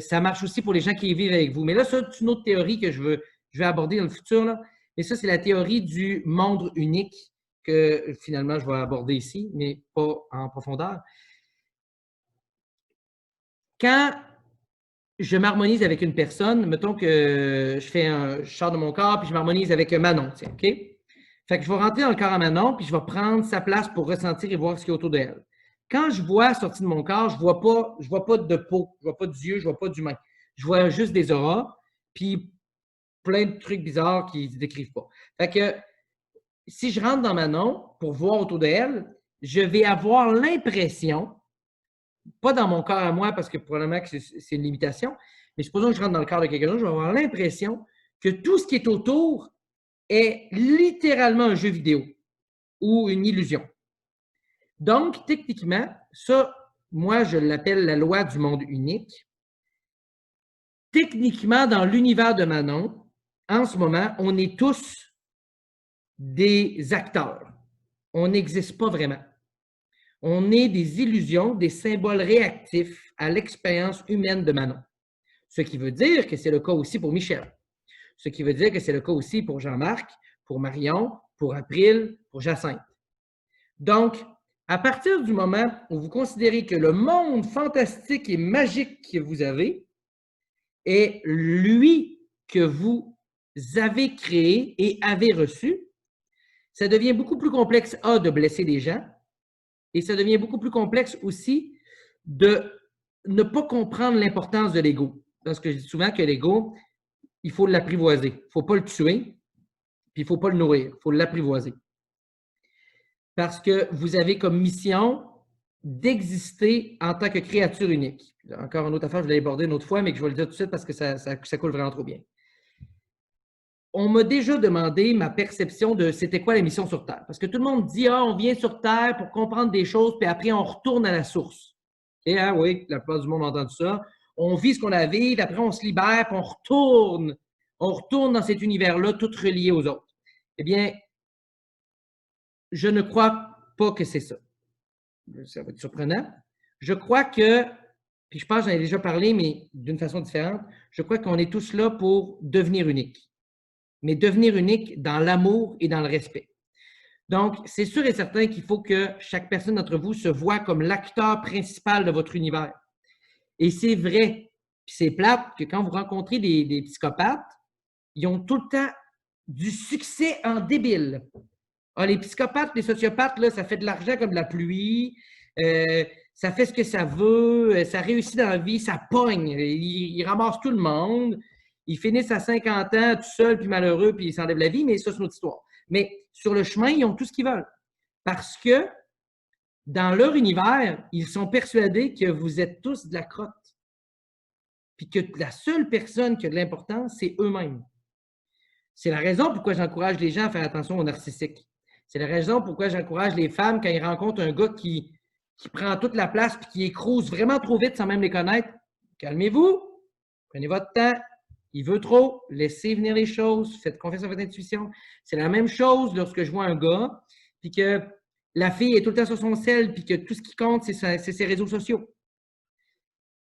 ça marche aussi pour les gens qui vivent avec vous. Mais là, ça, c'est une autre théorie que je vais aborder dans le futur, là. Et ça, c'est la théorie du monde unique que finalement, je vais aborder ici, mais pas en profondeur. Quand je m'harmonise avec une personne, mettons que je sors de mon corps, puis je m'harmonise avec Manon, tiens, OK? Fait que je vais rentrer dans le corps à Manon, puis je vais prendre sa place pour ressentir et voir ce qu'il y a autour d'elle. Quand je vois sortir de mon corps, je vois pas de peau, je vois pas d'yeux, je vois pas d'humain. Je vois juste des auras, puis plein de trucs bizarres qui ne se décrivent pas. Fait que si je rentre dans Manon pour voir autour d'elle, je vais avoir l'impression, pas dans mon corps à moi, parce que probablement que c'est une limitation, mais supposons que je rentre dans le corps de quelqu'un d'autre, je vais avoir l'impression que tout ce qui est autour est littéralement un jeu vidéo ou une illusion. Donc, techniquement, ça, moi, je l'appelle la loi du monde unique. Techniquement, dans l'univers de Manon, en ce moment, on est tous des acteurs. On n'existe pas vraiment. On est des illusions, des symboles réactifs à l'expérience humaine de Manon. Ce qui veut dire que c'est le cas aussi pour Michel. Ce qui veut dire que c'est le cas aussi pour Jean-Marc, pour Marion, pour April, pour Jacinthe. Donc, à partir du moment où vous considérez que le monde fantastique et magique que vous avez est lui que vous avez créé et avez reçu, ça devient beaucoup plus complexe, de blesser des gens, et ça devient beaucoup plus complexe aussi de ne pas comprendre l'importance de l'ego. Parce que je dis souvent que l'ego, il faut l'apprivoiser. Il ne faut pas le tuer, puis il ne faut pas le nourrir. Il faut l'apprivoiser. Parce que vous avez comme mission d'exister en tant que créature unique. Encore une autre affaire, je vais l'aborder une autre fois, mais que je vais le dire tout de suite parce que ça coule vraiment trop bien. On m'a déjà demandé ma perception de c'était quoi la mission sur Terre. Parce que tout le monde dit, on vient sur Terre pour comprendre des choses, puis après, on retourne à la source. Et oui, la plupart du monde a entendu ça. On vit ce qu'on a vécu, après, on se libère, puis on retourne dans cet univers-là, tout relié aux autres. Eh bien, je ne crois pas que c'est ça. Ça va être surprenant. Je crois que, puis je pense que j'en ai déjà parlé, mais d'une façon différente, je crois qu'on est tous là pour devenir uniques. Mais devenir unique dans l'amour et dans le respect. Donc, c'est sûr et certain qu'il faut que chaque personne d'entre vous se voit comme l'acteur principal de votre univers. Et c'est vrai, puis c'est plate que quand vous rencontrez des psychopathes, ils ont tout le temps du succès en débile. Ah, les psychopathes, les sociopathes, là, ça fait de l'argent comme de la pluie. Ça fait ce que ça veut. Ça réussit dans la vie. Ça pogne. Ils ramassent tout le monde. Ils finissent à 50 ans tout seuls, puis malheureux, puis ils s'enlèvent la vie. Mais ça, c'est une autre histoire. Mais sur le chemin, ils ont tout ce qu'ils veulent. Parce que dans leur univers, ils sont persuadés que vous êtes tous de la crotte. Puis que la seule personne qui a de l'importance, c'est eux-mêmes. C'est la raison pourquoi j'encourage les gens à faire attention aux narcissiques. C'est la raison pourquoi j'encourage les femmes quand ils rencontrent un gars qui prend toute la place puis qui écrose vraiment trop vite sans même les connaître. Calmez-vous, prenez votre temps. Il veut trop, laissez venir les choses, faites confiance à votre intuition. C'est la même chose lorsque je vois un gars puis que la fille est tout le temps sur son cell puis que tout ce qui compte, c'est ses réseaux sociaux.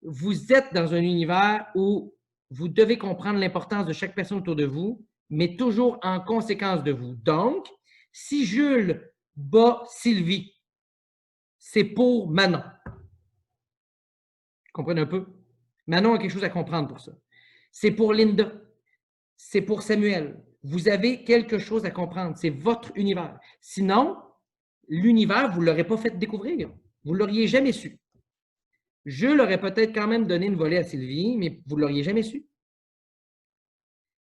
Vous êtes dans un univers où vous devez comprendre l'importance de chaque personne autour de vous, mais toujours en conséquence de vous. Donc, si Jules bat Sylvie, c'est pour Manon. Vous comprenez un peu? Manon a quelque chose à comprendre pour ça. C'est pour Linda. C'est pour Samuel. Vous avez quelque chose à comprendre. C'est votre univers. Sinon, l'univers, vous ne l'aurez pas fait découvrir. Vous ne l'auriez jamais su. Jules aurait peut-être quand même donné une volée à Sylvie, mais vous ne l'auriez jamais su.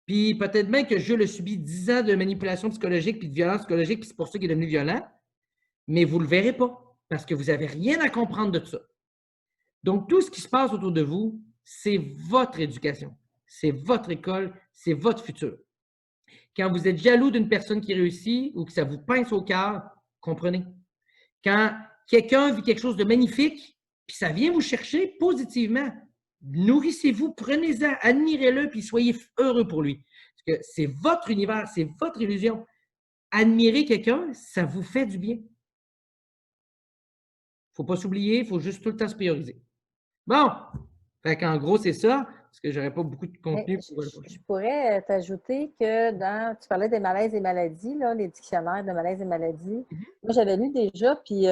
Puis peut-être bien que Jules a subi 10 ans de manipulation psychologique puis de violence psychologique, puis c'est pour ça qu'il est devenu violent, mais vous ne le verrez pas parce que vous n'avez rien à comprendre de ça. Donc, tout ce qui se passe autour de vous, c'est votre éducation, c'est votre école, c'est votre futur. Quand vous êtes jaloux d'une personne qui réussit ou que ça vous pince au cœur, comprenez. Quand quelqu'un vit quelque chose de magnifique, puis ça vient vous chercher positivement, nourrissez-vous, prenez-en, admirez-le, puis soyez heureux pour lui. Parce que c'est votre univers, c'est votre illusion. Admirer quelqu'un, ça vous fait du bien. Il ne faut pas s'oublier, il faut juste tout le temps se prioriser. Bon, fait qu'en gros, c'est ça, parce que j'aurais pas beaucoup de contenu. Je pourrais t'ajouter que tu parlais des malaises et maladies, là, les dictionnaires de malaises et maladies. Moi, j'avais lu déjà, puis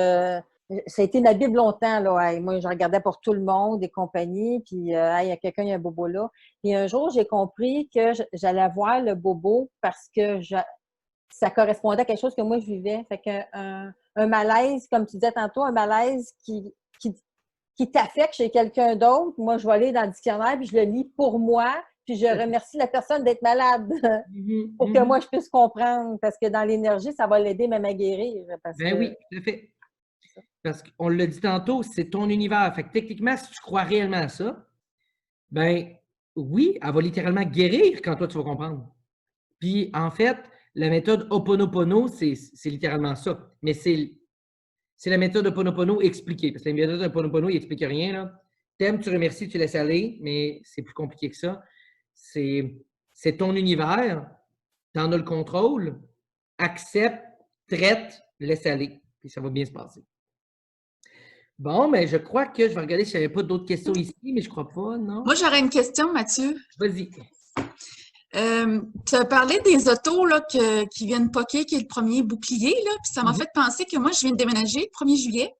ça a été ma Bible longtemps. Là. Moi, je regardais pour tout le monde, des compagnies, puis il y a quelqu'un, il y a un bobo là. Puis un jour, j'ai compris que j'allais voir le bobo parce que ça correspondait à quelque chose que moi, je vivais. Fait qu'un malaise, comme tu disais tantôt, un malaise qui t'affecte chez quelqu'un d'autre, moi, je vais aller dans le dictionnaire, puis je le lis pour moi, puis je remercie la personne d'être malade pour que moi, je puisse comprendre. Parce que dans l'énergie, ça va l'aider même à guérir. Oui, tout à fait. Parce qu'on l'a dit tantôt, c'est ton univers. Fait que techniquement, si tu crois réellement à ça, ben oui, elle va littéralement guérir quand toi, tu vas comprendre. Puis, en fait, la méthode Ho'oponopono, c'est littéralement ça. Mais c'est la méthode Ho'oponopono expliquée. Parce que la méthode Ho'oponopono, il n'explique rien. Là. T'aimes, tu remercies, tu laisses aller, mais c'est plus compliqué que ça. C'est ton univers, tu en as le contrôle, accepte, traite, laisse aller, puis ça va bien se passer. Bon, mais je crois que je vais regarder s'il n'y avait pas d'autres questions ici, mais je ne crois pas, non? Moi, j'aurais une question, Mathieu. Vas-y. Tu as parlé des autos là, qui viennent poquer, qui est le premier bouclier, là, puis ça m'a fait penser que moi, je viens de déménager le 1er juillet.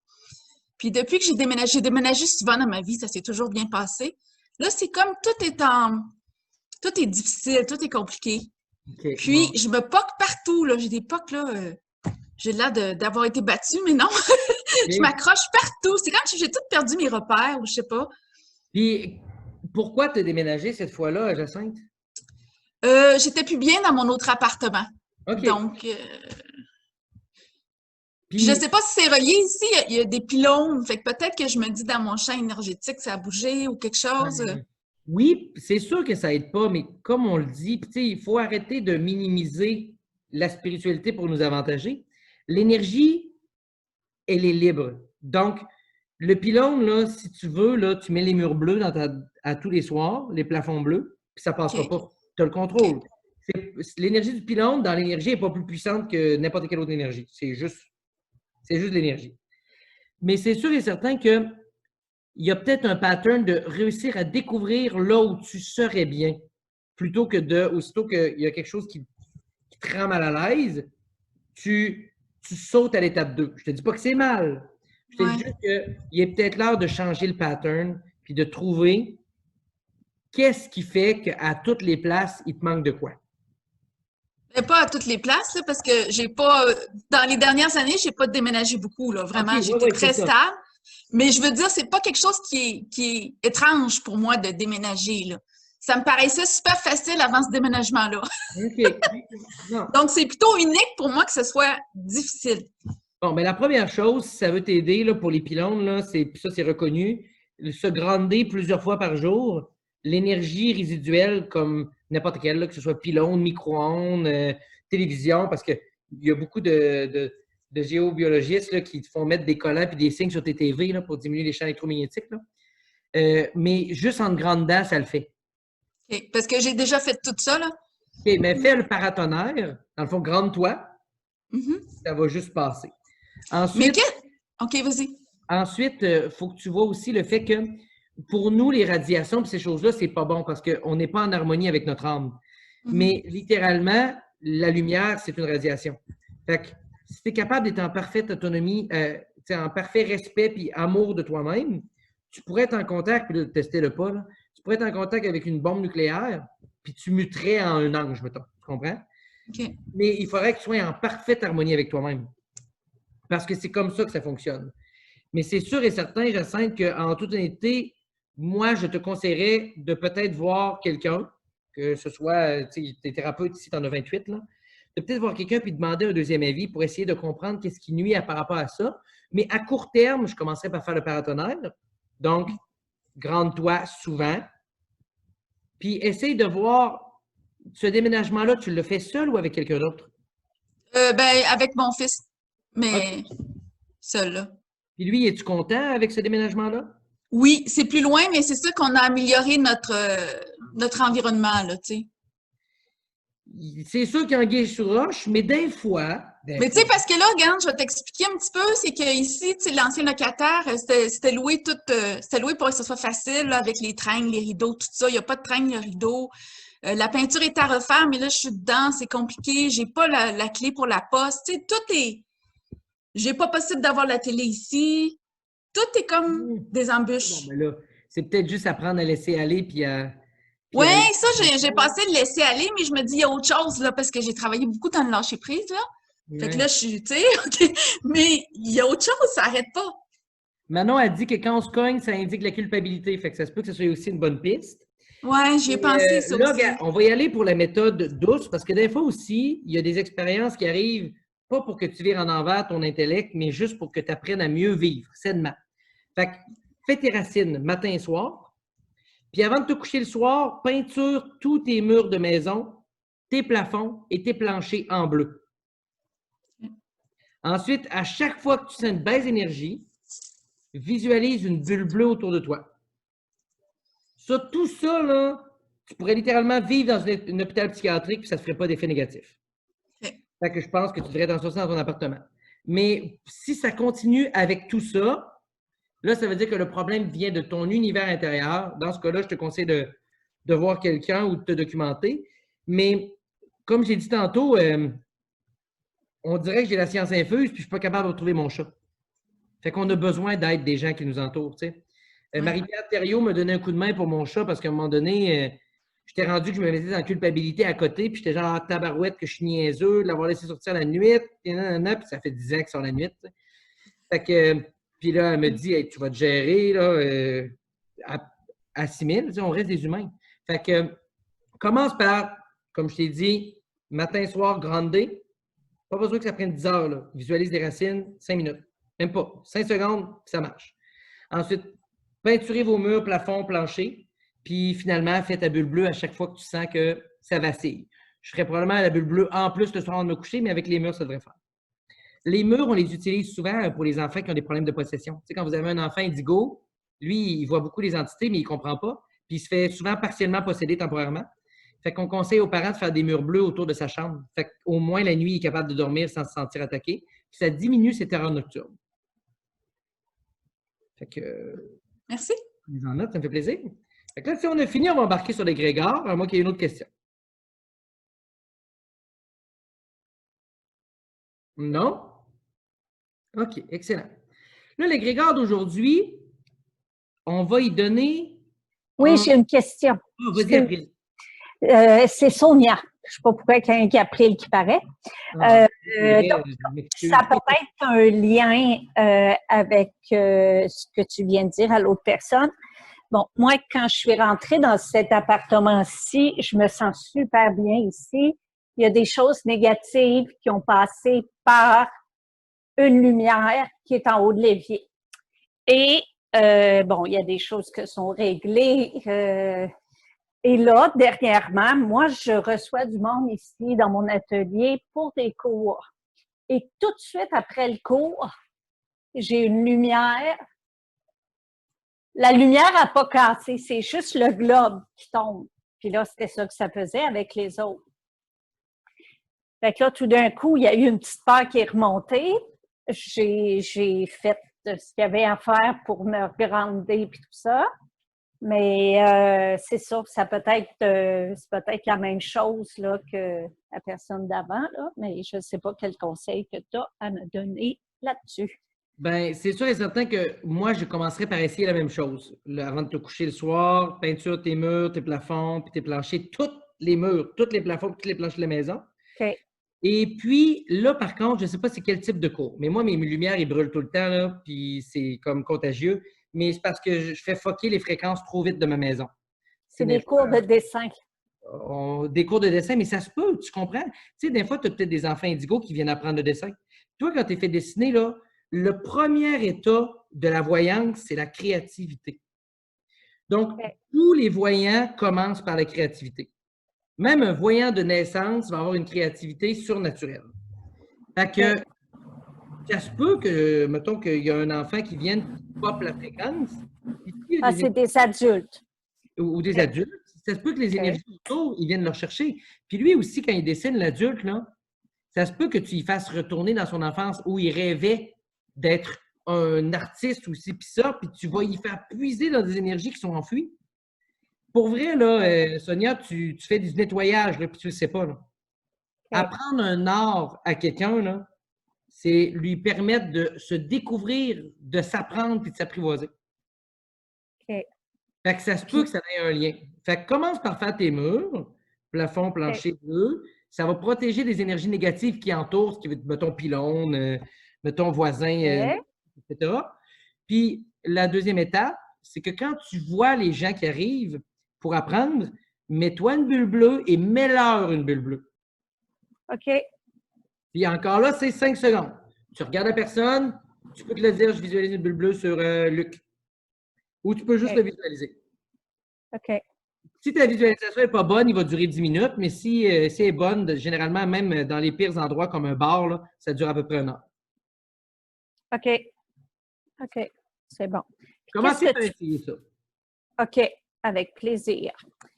Puis depuis que j'ai déménagé souvent dans ma vie, ça s'est toujours bien passé. Là, c'est comme tout est difficile, tout est compliqué. Okay, puis, je me poque partout, là. J'ai des poques, là. J'ai l'air d'avoir été battue, mais non. Je m'accroche partout. C'est comme si j'ai tout perdu mes repères, ou je sais pas. Puis, pourquoi tu as déménagé cette fois-là, Jacinthe? J'étais plus bien dans mon autre appartement. Okay. Donc, puis je sais pas si c'est relié ici. Il y a des pylônes. Fait que peut-être que je me dis dans mon champ énergétique, ça a bougé ou quelque chose. Oui, c'est sûr que ça aide pas, mais comme on le dit, il faut arrêter de minimiser la spiritualité pour nous avantager. L'énergie, elle est libre. Donc, le pylône, là, si tu veux, là, tu mets les murs bleus à tous les soirs, les plafonds bleus, puis ça ne passera pas. Tu as le contrôle. L'énergie du pylône, dans l'énergie, n'est pas plus puissante que n'importe quelle autre énergie. C'est juste l'énergie. Mais c'est sûr et certain qu'il y a peut-être un pattern de réussir à découvrir là où tu serais bien, plutôt que aussitôt qu'il y a quelque chose qui te rend mal à l'aise, tu sautes à l'étape 2. Je ne te dis pas que c'est mal. Je te dis juste qu'il est peut-être l'heure de changer le pattern puis de trouver qu'est-ce qui fait qu'à toutes les places, il te manque de quoi. Mais pas à toutes les places, là, parce que j'ai pas, dans les dernières années, j'ai pas déménagé beaucoup, là, vraiment. Ok, J'étais ouais, très c'est ça. stable. Mais je veux dire, c'est pas quelque chose qui est étrange pour moi de déménager, là. Ça me paraissait super facile avant ce déménagement-là. OK. Non. Donc, c'est plutôt unique pour moi que ce soit difficile. Bon, ben la première chose, si ça veut t'aider là, pour les pylônes, là, c'est reconnu. Se grander plusieurs fois par jour, l'énergie résiduelle, comme n'importe quelle, là, que ce soit pylône, micro-ondes, télévision, parce qu'il y a beaucoup de géobiologistes là, qui te font mettre des collants et des signes sur tes TV là, pour diminuer les champs électromagnétiques. Là. Mais juste en te grandant, ça le fait. OK. Parce que j'ai déjà fait tout ça, là. OK, mais fais le paratonnerre. Dans le fond, grande-toi. Mhm. Ça va juste passer. Mais Ensuite, OK, vas-y. Ensuite, faut que tu vois aussi le fait que pour nous, les radiations et ces choses-là, c'est pas bon parce qu'on n'est pas en harmonie avec notre âme. Mhm. Mais littéralement, la lumière, c'est une radiation. Fait que si tu es capable d'être en parfaite autonomie, en parfait respect puis amour de toi-même, tu pourrais être en contact, puis là, testez-le pas, là, tu pourrais être en contact avec une bombe nucléaire, puis tu muterais en un ange, mettons. Tu comprends? OK. Mais il faudrait que tu sois en parfaite harmonie avec toi-même. Parce que c'est comme ça que ça fonctionne. Mais c'est sûr et certain, Jacinthe, qu'en toute honnêteté, moi, je te conseillerais de peut-être voir quelqu'un, que ce soit, tu sais, tes thérapeutes ici, tu en as 28, là, de peut-être voir quelqu'un puis demander un deuxième avis pour essayer de comprendre qu'est-ce qui nuit par rapport à ça. Mais à court terme, je commencerai par faire le paratonnerre. Donc, grande-toi souvent. Puis essaye de voir, ce déménagement-là, tu le fais seul ou avec quelqu'un d'autre? Ben, avec mon fils, mais OK. seul, là. Puis lui, es-tu content avec ce déménagement-là? Oui, c'est plus loin, mais c'est sûr qu'on a amélioré notre environnement, là, tu sais. C'est sûr qu'il y a anguille sur roche, mais des fois. Mais tu sais, parce que là, regarde, je vais t'expliquer un petit peu, c'est qu'ici, tu sais, l'ancien locataire, c'était loué c'était loué pour que ce soit facile, là, avec les trains, les rideaux, tout ça. Il n'y a pas de train, de rideaux. La peinture est à refaire, mais là, je suis dedans, c'est compliqué. J'ai pas la clé pour la poste. Tu sais, tout est. J'ai pas possible d'avoir la télé ici. Tout est comme des Bon, embûches. ben là, c'est peut-être juste apprendre à laisser aller puis à Ouais, aller. ça, j'ai passé le laisser aller, mais je me dis, il y a autre chose, là, parce que j'ai travaillé beaucoup dans le lâcher prise, là. Fait que Ouais. là, je suis, tu sais, OK. Mais il y a autre chose, ça n'arrête pas. Manon a dit que quand on se cogne, ça indique la culpabilité. Fait que ça se peut que ce soit aussi une bonne piste. Ouais, j'y ai Et, pensé, ça là, aussi. regarde, on va y aller pour la méthode douce parce que des fois aussi, il y a des expériences qui arrivent pas pour que tu vires en envers ton intellect, mais juste pour que tu apprennes à mieux vivre sainement. Fait que fais tes racines matin et soir. Puis avant de te coucher le soir, peinture tous tes murs de maison, tes plafonds et tes planchers en bleu. Ensuite, à chaque fois que tu sens une baisse d'énergie, visualise une bulle bleue autour de toi. Ça, tout ça, là, tu pourrais littéralement vivre dans un hôpital psychiatrique puis ça ne te ferait pas d'effet négatif. OK. Fait que je pense que tu devrais t'en sortir dans ton appartement. Mais si ça continue avec tout ça, là, ça veut dire que le problème vient de ton univers intérieur. Dans ce cas-là, je te conseille de voir quelqu'un ou de te documenter. Mais comme j'ai dit tantôt, on dirait que j'ai la science infuse puis je ne suis pas capable de retrouver mon chat. Fait qu'on a besoin d'aide des gens qui nous entourent, tu sais. Marie-Pierre Thériault me donnait un coup de main pour mon chat parce qu'à un moment donné, j'étais rendu que je me mettais dans la culpabilité à côté, puis j'étais genre tabarouette que je suis niaiseux, de l'avoir laissé sortir la nuit, puis ça fait 10 ans qu'il sort la nuit. T'sais. Fait que, puis là, elle me dit, hey, tu vas te gérer là, à 6 000, on reste des humains. Fait que, commence par, comme je t'ai dit, matin, soir, grande D. Pas besoin que ça prenne 10 heures. Là. Visualise des racines, 5 minutes. Même pas. 5 secondes, puis ça marche. Ensuite, peinturez vos murs, plafonds, planchers. Puis finalement, faites ta bulle bleue à chaque fois que tu sens que ça vacille. Je ferais probablement la bulle bleue en plus le soir de me coucher, mais avec les murs, ça devrait faire. Les murs, on les utilise souvent pour les enfants qui ont des problèmes de possession. Tu sais, quand vous avez un enfant indigo, lui, il voit beaucoup les entités, mais il ne comprend pas. Puis il se fait souvent partiellement posséder temporairement. Fait qu'on conseille aux parents de faire des murs bleus autour de sa chambre. Fait qu'au moins, la nuit, il est capable de dormir sans se sentir attaqué. Puis ça diminue ses terreurs nocturnes. Fait que... Merci. Les en notes, ça me fait plaisir. Fait que là, si on a fini, on va embarquer sur l'égrégore, à moins qu'il y ait une autre question. Non? OK, excellent. Là, l'égrégore d'aujourd'hui, on va y donner... Oui, j'ai une question. Vas-y, April. C'est Sonia. je sais pas pourquoi il y a un qui a pris le qui paraît. Ah, Donc, ça peut être un lien avec ce que tu viens de dire à l'autre personne. Bon, moi, quand je suis rentrée dans cet appartement-ci, je me sens super bien ici. Il y a des choses négatives qui ont passé par une lumière qui est en haut de l'évier. Et, bon, il y a des choses qui sont réglées. Et là, dernièrement, moi, je reçois du monde ici dans mon atelier pour des cours. Et tout de suite après le cours, j'ai une lumière. La lumière n'a pas cassé, c'est juste le globe qui tombe. Puis là, c'était ça que ça faisait avec les autres. Fait que là, tout d'un coup, il y a eu une petite peur qui est remontée. J'ai fait ce qu'il y avait à faire pour me regrander puis tout ça. Mais c'est ça, c'est peut-être la même chose là, que la personne d'avant, là, mais je ne sais pas quel conseil que tu as à me donner là-dessus. Ben, c'est sûr et certain que moi, je commencerai par essayer la même chose. Avant de te coucher le soir, peinture tes murs, tes plafonds, puis tes planchers, tous les murs, tous les plafonds, toutes les planches de la maison. OK. Et puis, là, par contre, je ne sais pas c'est quel type de cours, mais moi, mes lumières, ils brûlent tout le temps, là, puis c'est comme contagieux, mais c'est parce que je fais foquer les fréquences trop vite de ma maison. C'est des cours de dessin. Des cours de dessin, mais ça se peut, tu comprends? Tu sais, des fois, tu as peut-être des enfants indigos qui viennent apprendre le dessin. Toi, quand tu es fait dessiner, là, le premier état de la voyance, c'est la créativité. Donc, tous les voyants commencent par la créativité. Même un voyant de naissance va avoir une créativité surnaturelle. Fait que, ça se peut que, mettons qu'il y a un enfant qui vienne pop la fréquence. C'est des adultes. Ou des adultes. Ça se peut que les énergies autour, ils viennent le chercher. Puis lui aussi, quand il dessine l'adulte, là, ça se peut que tu y fasses retourner dans son enfance où il rêvait d'être un artiste aussi, puis ça, puis tu vas y faire puiser dans des énergies qui sont enfouies. Pour vrai, là, Sonia, tu fais du nettoyage, là, puis tu ne le sais pas. Là. Apprendre un art à quelqu'un, là, c'est lui permettre de se découvrir, de s'apprendre puis de s'apprivoiser. Fait que ça se peut que ça ait un lien. Fait que commence par faire tes murs, plafond, plancher, bleu. Ça va protéger des énergies négatives qui entourent, ce qui veut dire, mettons, pylône, mettons, voisin, etc. Puis la deuxième étape, c'est que quand tu vois les gens qui arrivent pour apprendre, mets-toi une bulle bleue et mets-leur une bulle bleue. OK. Puis encore là, c'est 5 secondes. Tu regardes la personne, tu peux te le dire, je visualise une bulle bleue sur Luc. Ou tu peux juste le visualiser. OK. Si ta visualisation n'est pas bonne, il va durer 10 minutes, mais si elle est bonne, généralement, même dans les pires endroits comme un bar, là, ça dure à peu près 1 heure. OK. OK. C'est bon. Commencez par essayer ça. OK. Avec plaisir.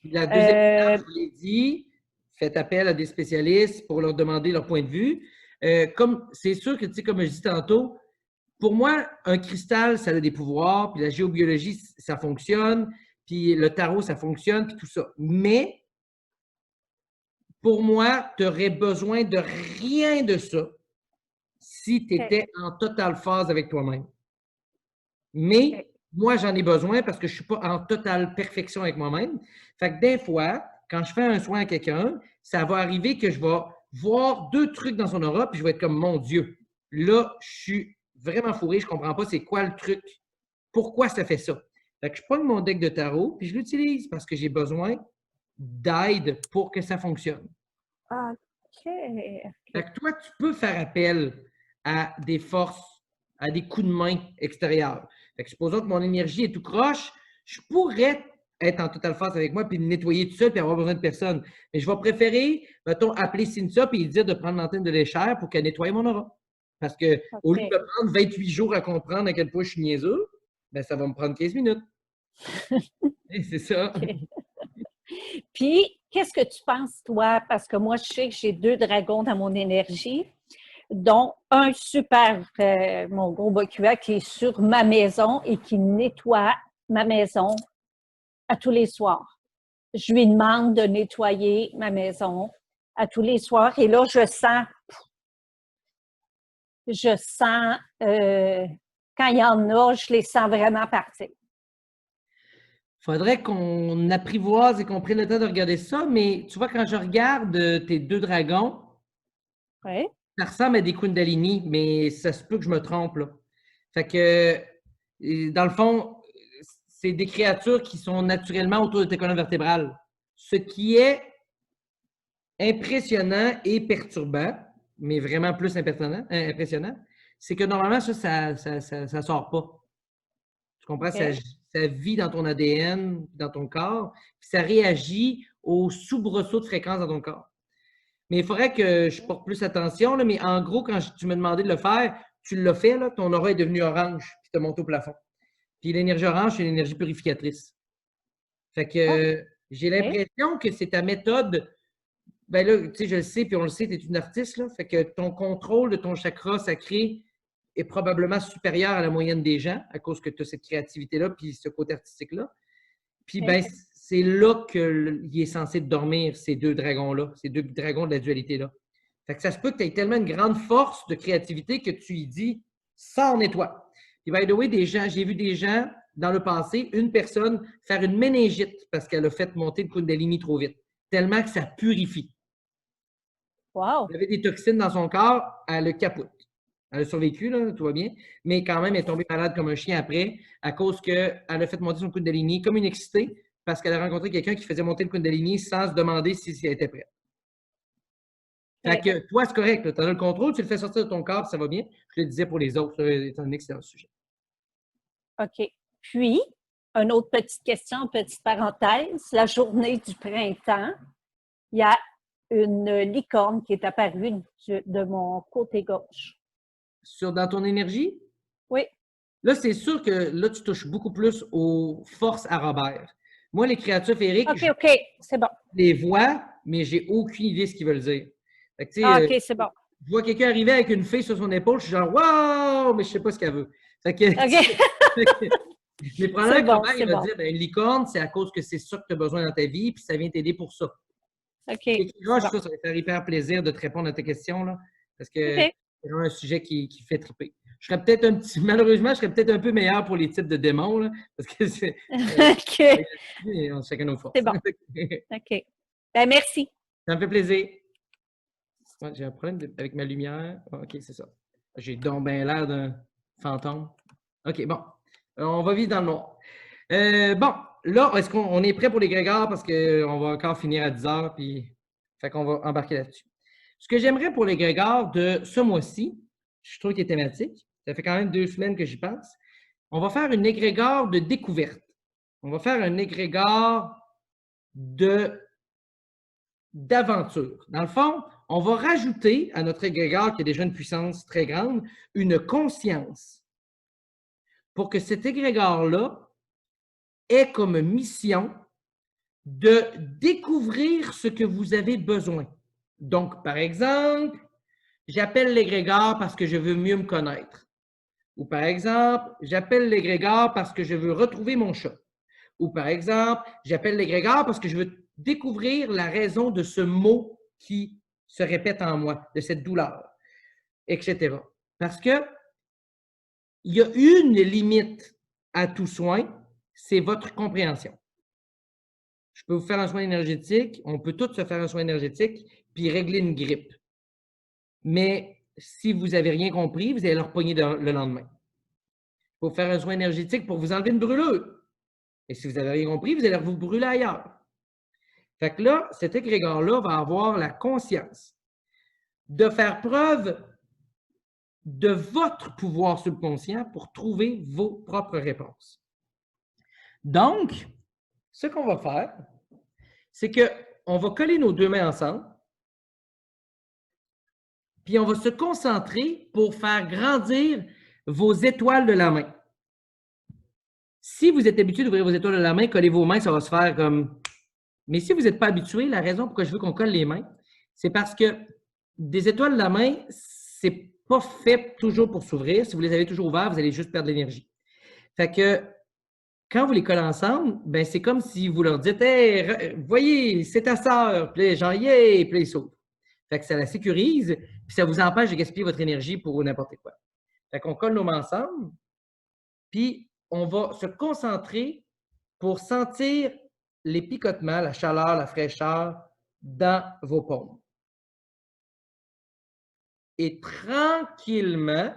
La deuxième étape, je l'ai dit, faites appel à des spécialistes pour leur demander leur point de vue. C'est sûr que, tu sais, comme je dis tantôt, pour moi, un cristal, ça a des pouvoirs, puis la géobiologie, ça fonctionne, puis le tarot, ça fonctionne, puis tout ça. Mais, pour moi, tu n'aurais besoin de rien de ça si tu étais en totale phase avec toi-même. Mais, moi, j'en ai besoin parce que je ne suis pas en totale perfection avec moi-même. Fait que des fois, quand je fais un soin à quelqu'un, ça va arriver que je vais voir 2 trucs dans son aura, puis je vais être comme, mon Dieu, là, je suis vraiment fourré, je ne comprends pas c'est quoi le truc, pourquoi ça fait ça. Fait que je prends mon deck de tarot, puis je l'utilise parce que j'ai besoin d'aide pour que ça fonctionne. OK. Fait que toi, tu peux faire appel à des forces, à des coups de main extérieurs. Fait que supposons que mon énergie est tout croche, je pourrais être en totale phase avec moi puis me nettoyer tout seul puis avoir besoin de personne. Mais je vais préférer, mettons, appeler Cynthia puis lui dire de prendre l'antenne de l'échelle pour qu'elle nettoie mon aura. Parce que au lieu de me prendre 28 jours à comprendre à quel point je suis niaiseux, ben ça va me prendre 15 minutes. C'est ça. Puis, qu'est-ce que tu penses, toi? Parce que moi, je sais que j'ai 2 dragons dans mon énergie, dont un super, mon gros bocua, qui est sur ma maison et qui nettoie ma maison à tous les soirs. Je lui demande de nettoyer ma maison à tous les soirs. Et là, je sens quand il y en a, je les sens vraiment partir. Faudrait qu'on apprivoise et qu'on prenne le temps de regarder ça, mais tu vois, quand je regarde tes 2 dragons, Oui. ça ressemble à des Kundalini, mais ça se peut que je me trompe, là. Fait que, dans le fond, c'est des créatures qui sont naturellement autour de tes colonnes vertébrales. Ce qui est impressionnant et perturbant, mais vraiment plus impressionnant, c'est que normalement, ça sort pas. Tu comprends? OK. Ça vit dans ton ADN, dans ton corps, puis ça réagit aux soubresauts de fréquence dans ton corps. Mais il faudrait que je porte plus attention, là, mais en gros, quand tu m'as demandé de le faire, tu l'as fait, là, ton aura est devenue orange, puis tu as monté au plafond. Puis l'énergie orange, c'est une énergie purificatrice. Fait que j'ai l'impression que c'est ta méthode. Ben là, tu sais, je le sais, puis on le sait, tu es une artiste, là. Fait que ton contrôle de ton chakra sacré est probablement supérieur à la moyenne des gens à cause que tu as cette créativité-là puis ce côté artistique-là. Puis, ben, c'est là qu'il est censé dormir, ces 2 dragons-là, ces 2 dragons de la dualité-là. Fait que ça se peut que tu aies tellement une grande force de créativité que tu y dis « ça en est toi ». Puis, by the way, j'ai vu des gens dans le passé, une personne faire une méningite parce qu'elle a fait monter le Kundalini trop vite, tellement que ça purifie. Wow! Elle avait des toxines dans son corps, elle le capote. Elle a survécu, là, tout va bien, mais quand même, elle est tombée malade comme un chien après à cause qu'elle a fait monter son Kundalini comme une excitée parce qu'elle a rencontré quelqu'un qui faisait monter le Kundalini sans se demander si elle était prête. Fait que toi, c'est correct, tu as le contrôle, tu le fais sortir de ton corps, ça va bien. Je le disais pour les autres, étant donné que c'est un sujet. OK. Puis, une autre petite question, petite parenthèse. La journée du printemps, il y a une licorne qui est apparue de mon côté gauche. Dans ton énergie? Oui. Là, c'est sûr que là, tu touches beaucoup plus aux forces à Robert. Moi, les créatures féeriques, OK, c'est bon. je les vois, mais j'ai aucune idée de ce qu'ils veulent dire. Fait que, OK, c'est bon. Je vois quelqu'un arriver avec une fille sur son épaule, je suis genre « Wow! » mais je ne sais pas ce qu'elle veut. Fait que, OK. mais probablement bon, Robert, il va dire ben, une licorne, c'est à cause que c'est ça que tu as besoin dans ta vie, puis ça vient t'aider pour ça. OK. Ça va faire hyper plaisir de te répondre à tes questions, là, parce que c'est vraiment un sujet qui fait triper. Malheureusement, je serais peut-être un peu meilleur pour les types de démons, là, parce que c'est. OK. Chacun nos forces. C'est bon. OK. Ben, merci. Ça me fait plaisir. Ouais, j'ai un problème avec ma lumière. OK, c'est ça. J'ai donc bien l'air d'un fantôme. OK, bon. On va vivre dans le noir. Bon, là, est-ce qu'on est prêt pour les grégores parce qu'on va encore finir à 10 heures, puis fait qu'on va embarquer là-dessus. Ce que j'aimerais pour les grégores de ce mois-ci, je trouve qu'il est thématique. Ça fait quand même 2 semaines que j'y pense. On va faire une égrégore de découverte. On va faire un égrégore d'aventure. Dans le fond, on va rajouter à notre égrégore, qui a déjà une puissance très grande, une conscience pour que cet égrégore-là ait comme mission de découvrir ce que vous avez besoin. Donc, par exemple, j'appelle l'égrégore parce que je veux mieux me connaître. Ou par exemple, j'appelle l'égrégore parce que je veux retrouver mon chat. Ou par exemple, j'appelle l'égrégore parce que je veux découvrir la raison de ce mot qui se répète en moi, de cette douleur, etc. Parce que il y a une limite à tout soin, c'est votre compréhension. Je peux vous faire un soin énergétique, on peut tous se faire un soin énergétique, puis régler une grippe. Mais si vous n'avez rien compris, vous allez le repogner le lendemain. Il faut faire un soin énergétique pour vous enlever une brûlure. Et si vous n'avez rien compris, vous allez vous brûler ailleurs. Fait que là, cet égrégore-là va avoir la conscience de faire preuve de votre pouvoir subconscient pour trouver vos propres réponses. Donc, ce qu'on va faire, c'est qu'on va coller nos 2 mains ensemble, puis on va se concentrer pour faire grandir vos étoiles de la main. Si vous êtes habitué d'ouvrir vos étoiles de la main, collez vos mains, ça va se faire comme... Mais si vous n'êtes pas habitué, la raison pourquoi je veux qu'on colle les mains, c'est parce que des étoiles de la main, c'est pas fait toujours pour s'ouvrir. Si vous les avez toujours ouvertes, vous allez juste perdre l'énergie. Fait que quand vous les collez ensemble, ben c'est comme si vous leur dites « Hey, voyez, c'est ta sœur! » Puis les gens « Yeah! » Puis ils s'ouvrent. Fait que ça la sécurise, puis ça vous empêche de gaspiller votre énergie pour n'importe quoi. Fait qu'on colle nos mains ensemble, puis on va se concentrer pour sentir les picotements, la chaleur, la fraîcheur dans vos paumes. Et tranquillement,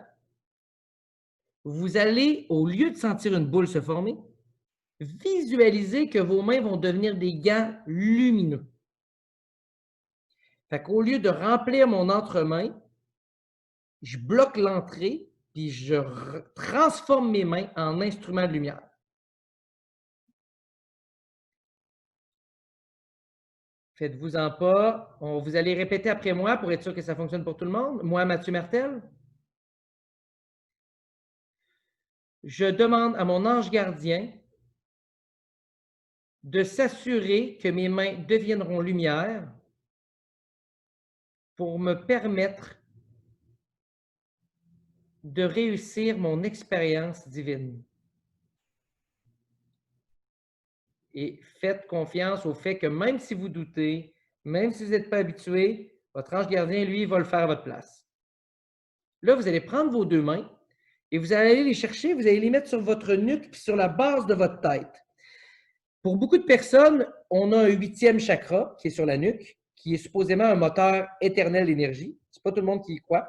vous allez, au lieu de sentir une boule se former, visualiser que vos mains vont devenir des gants lumineux. Fait qu'au lieu de remplir mon entremain, je bloque l'entrée, puis je transforme mes mains en instruments de lumière. Faites-vous-en pas. Vous allez répéter après moi pour être sûr que ça fonctionne pour tout le monde. Moi, Mathieu Martel, je demande à mon ange gardien de s'assurer que mes mains deviendront lumière pour me permettre de réussir mon expérience divine. Et faites confiance au fait que même si vous doutez, même si vous n'êtes pas habitué, votre ange gardien, lui, va le faire à votre place. Là, vous allez prendre vos deux mains et vous allez aller les chercher, vous allez les mettre sur votre nuque puis sur la base de votre tête. Pour beaucoup de personnes, on a un 8e chakra qui est sur la nuque, qui est supposément un moteur éternel d'énergie. Ce n'est pas tout le monde qui y croit.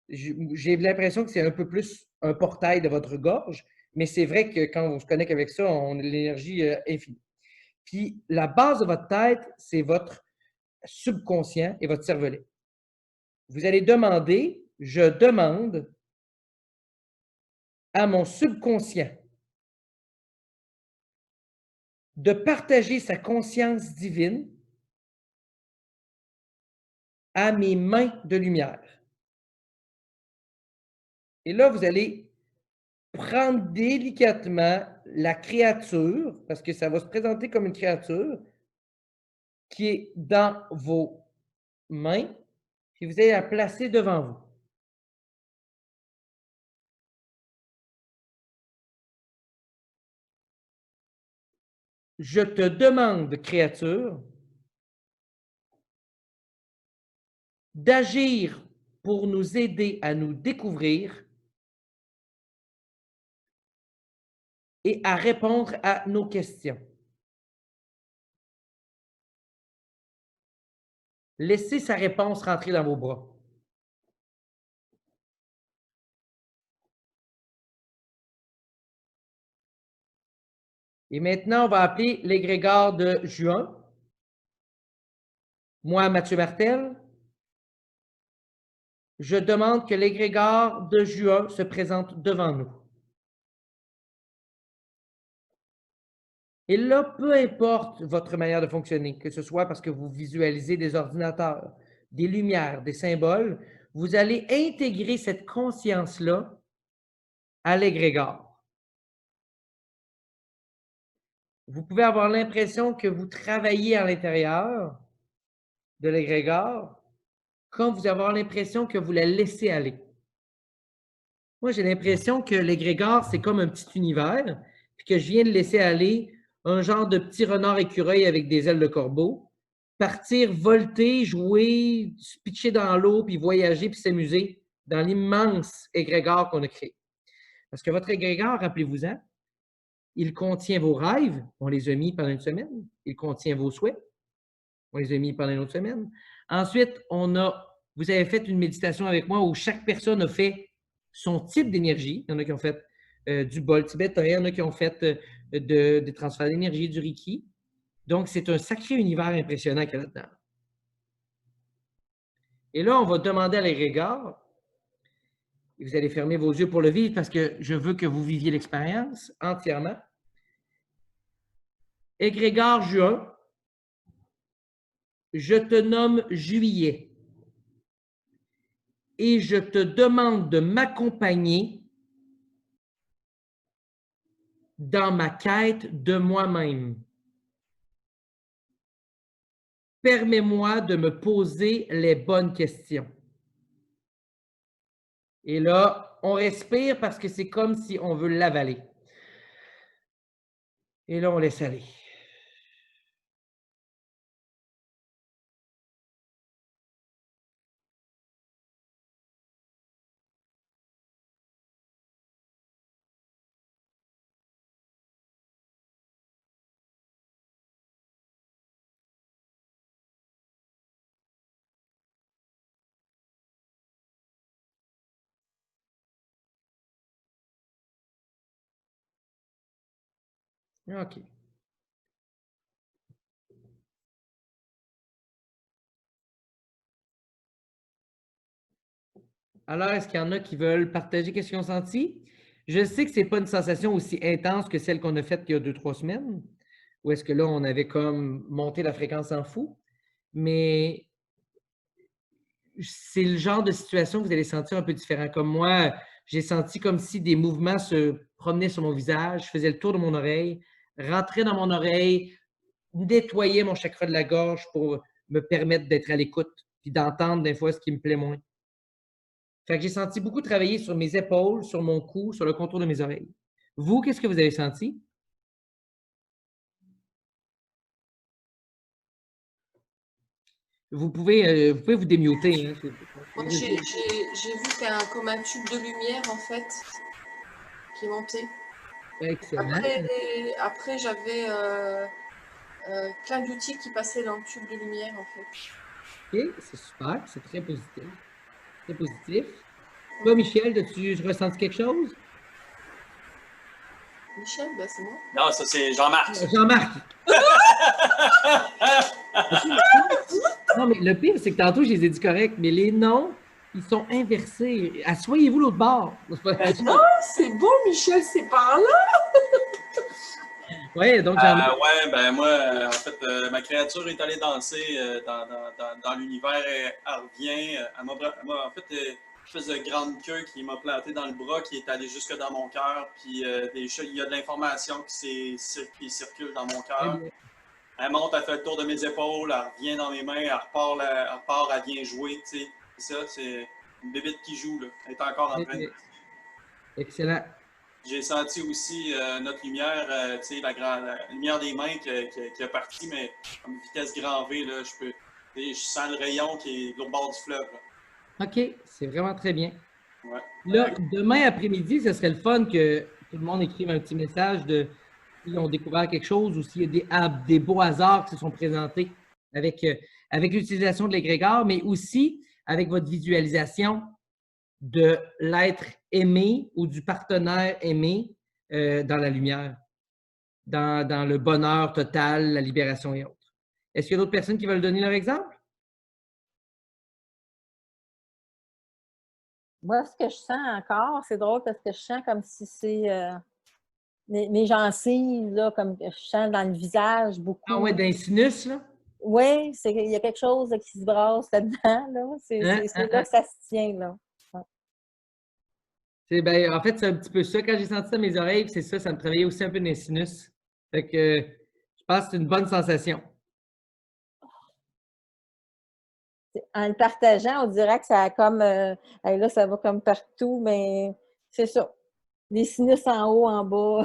J'ai l'impression que c'est un peu plus un portail de votre gorge, mais c'est vrai que quand on se connecte avec ça, on a l'énergie infinie. Puis la base de votre tête, c'est votre subconscient et votre cervelet. Vous allez demander, je demande à mon subconscient de partager sa conscience divine à mes mains de lumière. Et là, vous allez prendre délicatement la créature, parce que ça va se présenter comme une créature qui est dans vos mains, puis vous allez la placer devant vous. Je te demande, créature, d'agir pour nous aider à nous découvrir et à répondre à nos questions. Laissez sa réponse rentrer dans vos bras. Et maintenant, on va appeler l'égrégore de juin. Moi, Mathieu Martel, je demande que l'égrégore de juin se présente devant nous. Et là, peu importe votre manière de fonctionner, que ce soit parce que vous visualisez des ordinateurs, des lumières, des symboles, vous allez intégrer cette conscience-là à l'égrégore. Vous pouvez avoir l'impression que vous travaillez à l'intérieur de l'égrégore, comme vous avez l'impression que vous la laissez aller. Moi, j'ai l'impression que l'égrégore, c'est comme un petit univers, puis que je viens de laisser aller un genre de petit renard écureuil avec des ailes de corbeau, partir volter, jouer, se pitcher dans l'eau, puis voyager, puis s'amuser dans l'immense égrégore qu'on a créé. Parce que votre égrégore, rappelez-vous-en, il contient vos rêves, on les a mis pendant une semaine. Il contient vos souhaits, on les a mis pendant une autre semaine. Ensuite, vous avez fait une méditation avec moi où chaque personne a fait son type d'énergie. Il y en a qui ont fait du bol tibétain, il y en a qui ont fait des transferts d'énergie, du Reiki. Donc, c'est un sacré univers impressionnant qu'il y a là-dedans. Et là, on va demander à l'égrégore, et vous allez fermer vos yeux pour le vivre parce que je veux que vous viviez l'expérience entièrement. Égrégore juin, je te nomme juillet et je te demande de m'accompagner dans ma quête de moi-même. Permets-moi de me poser les bonnes questions. Et là, on respire parce que c'est comme si on veut l'avaler. Et là, on laisse aller. OK. Alors, est-ce qu'il y en a qui veulent partager qu'est-ce qu'ils ont senti? Je sais que c'est pas une sensation aussi intense que celle qu'on a faite il y a 2-3 semaines, où est-ce que là, on avait comme monté la fréquence en fou, mais c'est le genre de situation que vous allez sentir un peu différent. Comme moi, j'ai senti comme si des mouvements se promenaient sur mon visage, faisaient le tour de mon oreille, rentraient dans mon oreille, nettoyaient mon chakra de la gorge pour me permettre d'être à l'écoute, puis d'entendre des fois ce qui me plaît moins. Fait que j'ai senti beaucoup travailler sur mes épaules, sur mon cou, sur le contour de mes oreilles. Vous, qu'est-ce que vous avez senti? Vous pouvez vous démuter, hein. Moi, j'ai vu comme un tube de lumière, en fait, qui montait. Excellent. Après j'avais plein d'outils qui passaient dans le tube de lumière, en fait. OK, c'est super, c'est très positif. Très positif. Toi, Michel, as-tu ressenti quelque chose? Michel, ben c'est moi. Non, ça, c'est Jean-Marc. Jean-Marc. Non, mais le pire, c'est que tantôt, je les ai dit corrects, mais les noms, ils sont inversés. Asseyez-vous l'autre bord. Non, c'est beau, Michel, c'est par là. Oui, donc Jean-Marc. Ouais, ben moi, en fait, ma créature est allée danser dans l'univers, elle revient. En fait, une espèce de grande queue qui m'a planté dans le bras, qui est allée jusque dans mon cœur. Puis il y a de l'information qui circule dans mon cœur. Elle monte, elle fait le tour de mes épaules, elle revient dans mes mains, elle repart, elle vient jouer. Tu sais. C'est ça, c'est une bébête qui joue, là. Elle est encore en train de... Excellent. J'ai senti aussi notre lumière, tu sais, la lumière des mains qui est partie, mais comme vitesse grand V, là, je sens le rayon qui est au bord du fleuve. Là. OK, c'est vraiment très bien. Ouais. Là, demain après-midi, ce serait le fun que tout le monde écrive un petit message de s'ils ont découvert quelque chose ou s'il y a des beaux hasards qui se sont présentés avec l'utilisation de l'égrégore, mais aussi avec votre visualisation de l'être aimé ou du partenaire aimé dans la lumière, dans le bonheur total, la libération et autres. Est-ce qu'il y a d'autres personnes qui veulent donner leur exemple? Moi, ce que je sens encore, c'est drôle parce que je sens comme si c'est mes gencives, là, comme je sens dans le visage beaucoup. Ah ouais, d'un sinus, là? Oui, il y a quelque chose là, qui se brasse là-dedans. Là. C'est là que ça se tient. Là. Ben, en fait, c'est un petit peu ça. Quand j'ai senti ça dans mes oreilles, c'est ça, ça me travaillait aussi un peu dans les sinus. Fait que je pense que c'est une bonne sensation. En le partageant, on dirait que ça a comme... là, ça va comme partout, mais c'est ça. Les sinus en haut, en bas.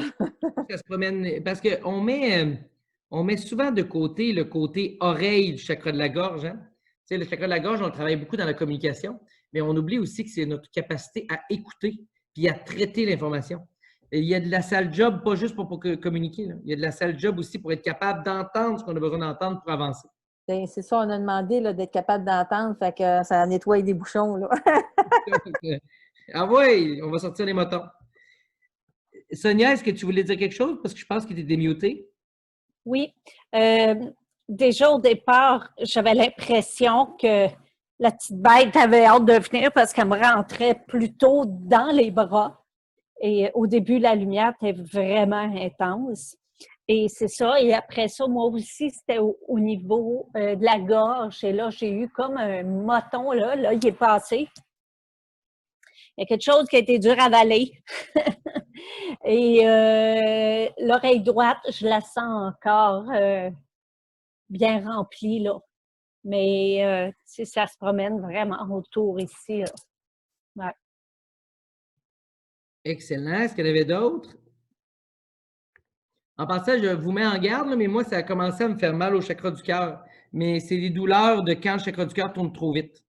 Ça se promène. Parce qu'on met souvent de côté le côté oreille du chakra de la gorge. Hein? Tu sais, le chakra de la gorge, on le travaille beaucoup dans la communication, mais on oublie aussi que c'est notre capacité à écouter puis à traiter l'information. Il y a de la sale job, pas juste pour communiquer. Là. Il y a de la sale job aussi pour être capable d'entendre ce qu'on a besoin d'entendre pour avancer. Bien, c'est ça, on a demandé d'être capable d'entendre, fait que ça nettoie des bouchons. Là. Ah oui, on va sortir les motons. Sonia, est-ce que tu voulais dire quelque chose? Parce que je pense que tu es démutée. Oui. Déjà, au départ, j'avais l'impression que la petite bête avait hâte de venir parce qu'elle me rentrait plutôt dans les bras. Et au début, la lumière était vraiment intense. Et c'est ça. Et après ça, moi aussi, c'était au niveau de la gorge. Et là, j'ai eu comme un moton, là, il est passé. Il y a quelque chose qui a été dur à avaler. Et l'oreille droite, je la sens encore bien remplie, là. Mais ça se promène vraiment autour ici, là. Ouais. Excellent. Est-ce qu'il y en avait d'autres? En passant, je vous mets en garde, là, mais moi, ça a commencé à me faire mal au chakra du cœur. Mais c'est des douleurs de quand le chakra du cœur tourne trop vite.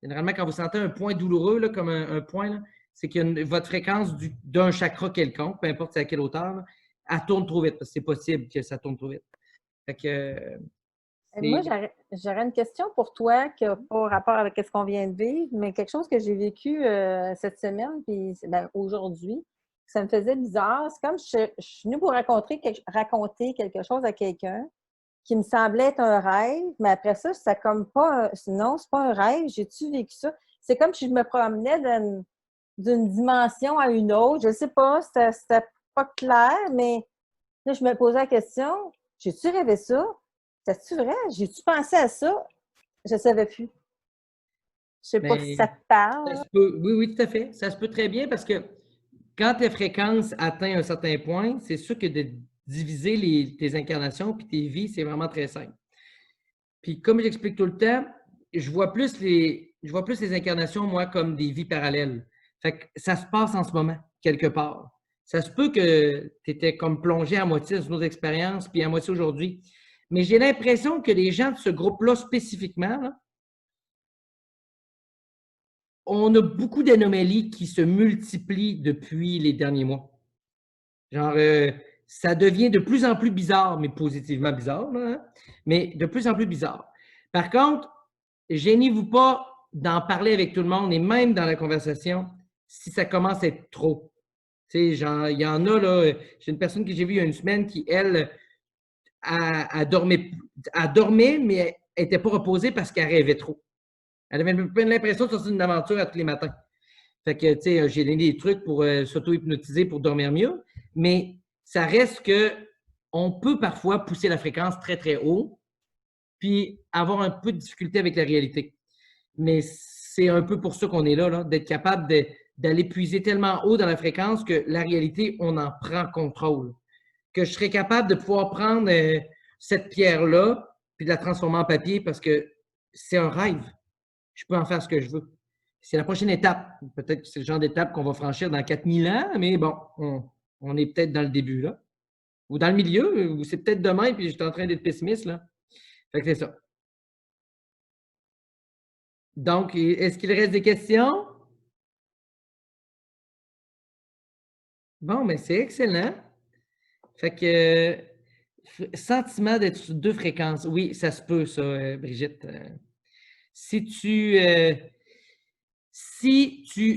Généralement, quand vous sentez un point douloureux, là, comme un point, c'est que votre fréquence d'un chakra quelconque, peu importe c'est à quelle hauteur, là, elle tourne trop vite, parce que c'est possible que ça tourne trop vite. Fait que, moi, j'aurais une question pour toi qui n'a pas rapport avec ce qu'on vient de vivre, mais quelque chose que j'ai vécu cette semaine, puis aujourd'hui. Ça me faisait bizarre. C'est comme je suis venue pour raconter quelque chose à quelqu'un qui me semblait être un rêve, mais après ça, c'est comme pas non, c'est pas un rêve, j'ai-tu vécu ça? C'est comme si je me promenais d'une dimension à une autre. Je sais pas, c'était pas clair, mais là, je me posais la question, j'ai-tu rêvé ça? C'est-tu vrai? J'ai-tu pensé à ça? Je savais plus. Je sais pas si ça te parle. Oui, oui, tout à fait. Ça se peut très bien parce que quand tes fréquences atteignent un certain point, c'est sûr que de diviser tes incarnations puis tes vies, c'est vraiment très simple. Puis comme j'explique tout le temps, je vois plus les incarnations, moi, comme des vies parallèles. Fait que ça se passe en ce moment, quelque part. Ça se peut que tu étais comme plongé à moitié dans une autre expérience, puis à moitié aujourd'hui. Mais j'ai l'impression que les gens de ce groupe-là spécifiquement, là, on a beaucoup d'anomalies qui se multiplient depuis les derniers mois. Genre, ça devient de plus en plus bizarre, mais positivement bizarre, là, hein? Mais de plus en plus bizarre. Par contre, gênez-vous pas d'en parler avec tout le monde et même dans la conversation si ça commence à être trop. Tu sais, genre, il y en a, là, j'ai une personne que j'ai vue il y a une semaine qui, elle, dormait, mais elle n'était pas reposée parce qu'elle rêvait trop. Elle avait l'impression de sortir d'une aventure à tous les matins. Fait que, tu sais, j'ai donné des trucs pour s'auto-hypnotiser pour dormir mieux, mais ça reste que on peut parfois pousser la fréquence très, très haut, puis avoir un peu de difficulté avec la réalité. Mais c'est un peu pour ça qu'on est là, d'être capable d'aller puiser tellement haut dans la fréquence que la réalité, on en prend contrôle. Que je serais capable de pouvoir prendre cette pierre-là, puis de la transformer en papier parce que c'est un rêve. Je peux en faire ce que je veux. C'est la prochaine étape. Peut-être que c'est le genre d'étape qu'on va franchir dans 4000 ans, mais bon, on est peut-être dans le début, là. Ou dans le milieu, ou c'est peut-être demain, puis je suis en train d'être pessimiste, là. Fait que c'est ça. Donc, est-ce qu'il reste des questions? Bon, mais c'est excellent. Fait que sentiment d'être sur deux fréquences. Oui, ça se peut, ça, Brigitte. Si tu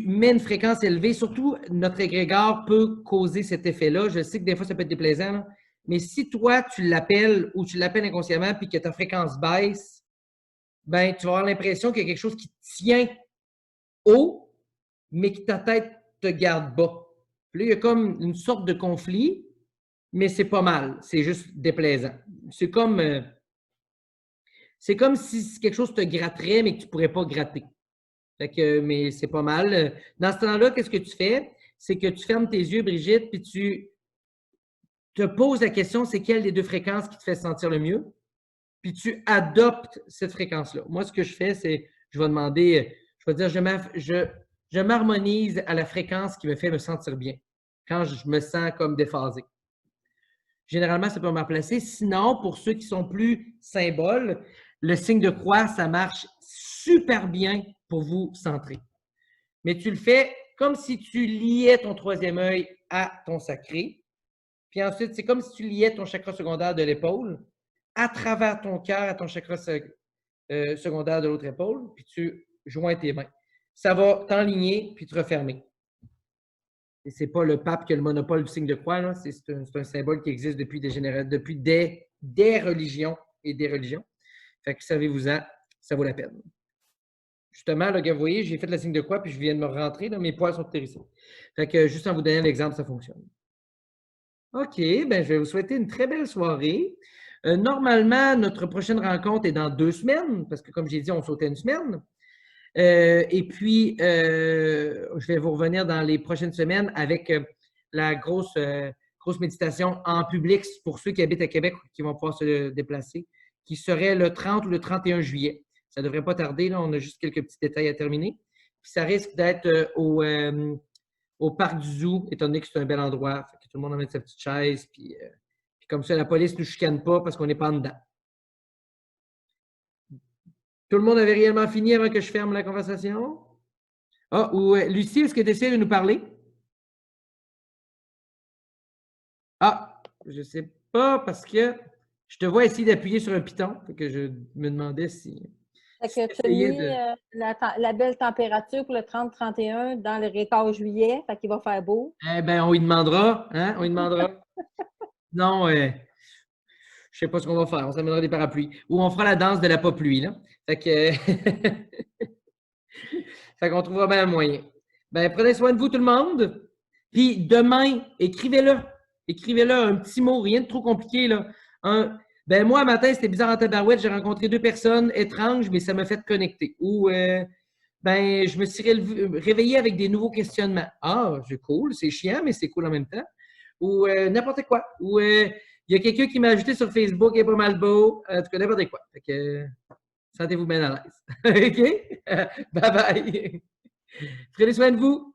mets une fréquence élevée, surtout notre égrégore peut causer cet effet-là. Je sais que des fois, ça peut être déplaisant, là, mais si toi, tu l'appelles ou tu l'appelles inconsciemment puis que ta fréquence baisse, ben, tu vas avoir l'impression qu'il y a quelque chose qui tient haut, mais que ta tête te garde bas. Puis là, il y a comme une sorte de conflit, mais c'est pas mal. C'est juste déplaisant. C'est comme si quelque chose te gratterait, mais que tu ne pourrais pas gratter. Fait que, mais c'est pas mal. Dans ce temps-là, qu'est-ce que tu fais? C'est que tu fermes tes yeux, Brigitte, puis tu te poses la question, c'est quelle des deux fréquences qui te fait sentir le mieux? Puis tu adoptes cette fréquence-là. Moi, ce que je fais, c'est, je vais demander, je vais dire, je m'harmonise à la fréquence qui me fait me sentir bien, quand je me sens comme déphasé. Généralement, ça peut me replacer. Sinon, pour ceux qui sont plus symboles, le signe de croix, ça marche super bien pour vous centrer. Mais tu le fais comme si tu liais ton troisième œil à ton sacré. Puis ensuite, c'est comme si tu liais ton chakra secondaire de l'épaule à travers ton cœur à ton chakra secondaire de l'autre épaule, puis tu joins tes mains. Ça va t'enligner puis te refermer. Et ce n'est pas le pape qui a le monopole du signe de croix, c'est un symbole qui existe depuis des religions et des religions. Fait que savez-vous-en, ça vaut la peine. Justement, là, vous voyez, j'ai fait le signe de croix, puis je viens de me rentrer, là, mes poils sont hérissés. Fait que juste en vous donnant l'exemple, ça fonctionne. OK, ben je vais vous souhaiter une très belle soirée. Normalement, notre prochaine rencontre est dans 2 semaines, parce que comme j'ai dit, on sautait une semaine. Et puis, je vais vous revenir dans les prochaines semaines avec la grosse méditation en public pour ceux qui habitent à Québec qui vont pouvoir se déplacer, qui serait le 30 ou le 31 juillet. Ça ne devrait pas tarder, là, on a juste quelques petits détails à terminer. Puis ça risque d'être au parc du Zoo, étant donné que c'est un bel endroit. Fait que tout le monde va mettre sa petite chaise, puis comme ça, la police ne nous chicane pas parce qu'on n'est pas en dedans. Tout le monde avait réellement fini avant que je ferme la conversation? Ah, ou Lucie, est-ce que tu essaies de nous parler? Ah, je ne sais pas parce que je te vois essayer d'appuyer sur un piton. Fait que je me demandais si. Fait que tu as Essayez mis de- la belle température pour le 30-31 dans le récord juillet, fait qu'il va faire beau. Eh bien, on lui demandera, hein? On lui demandera. Non, je sais pas ce qu'on va faire. On s'amènera des parapluies. Ou on fera la danse de la pas pluie, là. Fait que. Fait qu'on trouvera bien un moyen. Ben, prenez soin de vous, tout le monde. Puis demain, écrivez-le. Écrivez-le un petit mot, rien de trop compliqué, là. Ben, moi, un matin, c'était bizarre en tabarouette. J'ai rencontré 2 personnes étranges, mais ça m'a fait connecter. Ou, ben, je me suis réveillé avec des nouveaux questionnements. Ah, c'est cool, c'est chiant, mais c'est cool en même temps. Ou n'importe quoi. Ou il y a quelqu'un qui m'a ajouté sur Facebook, il est pas mal beau. En tout cas, n'importe quoi. Fait que, sentez-vous bien à l'aise. OK? Bye bye. Prenez soin de vous.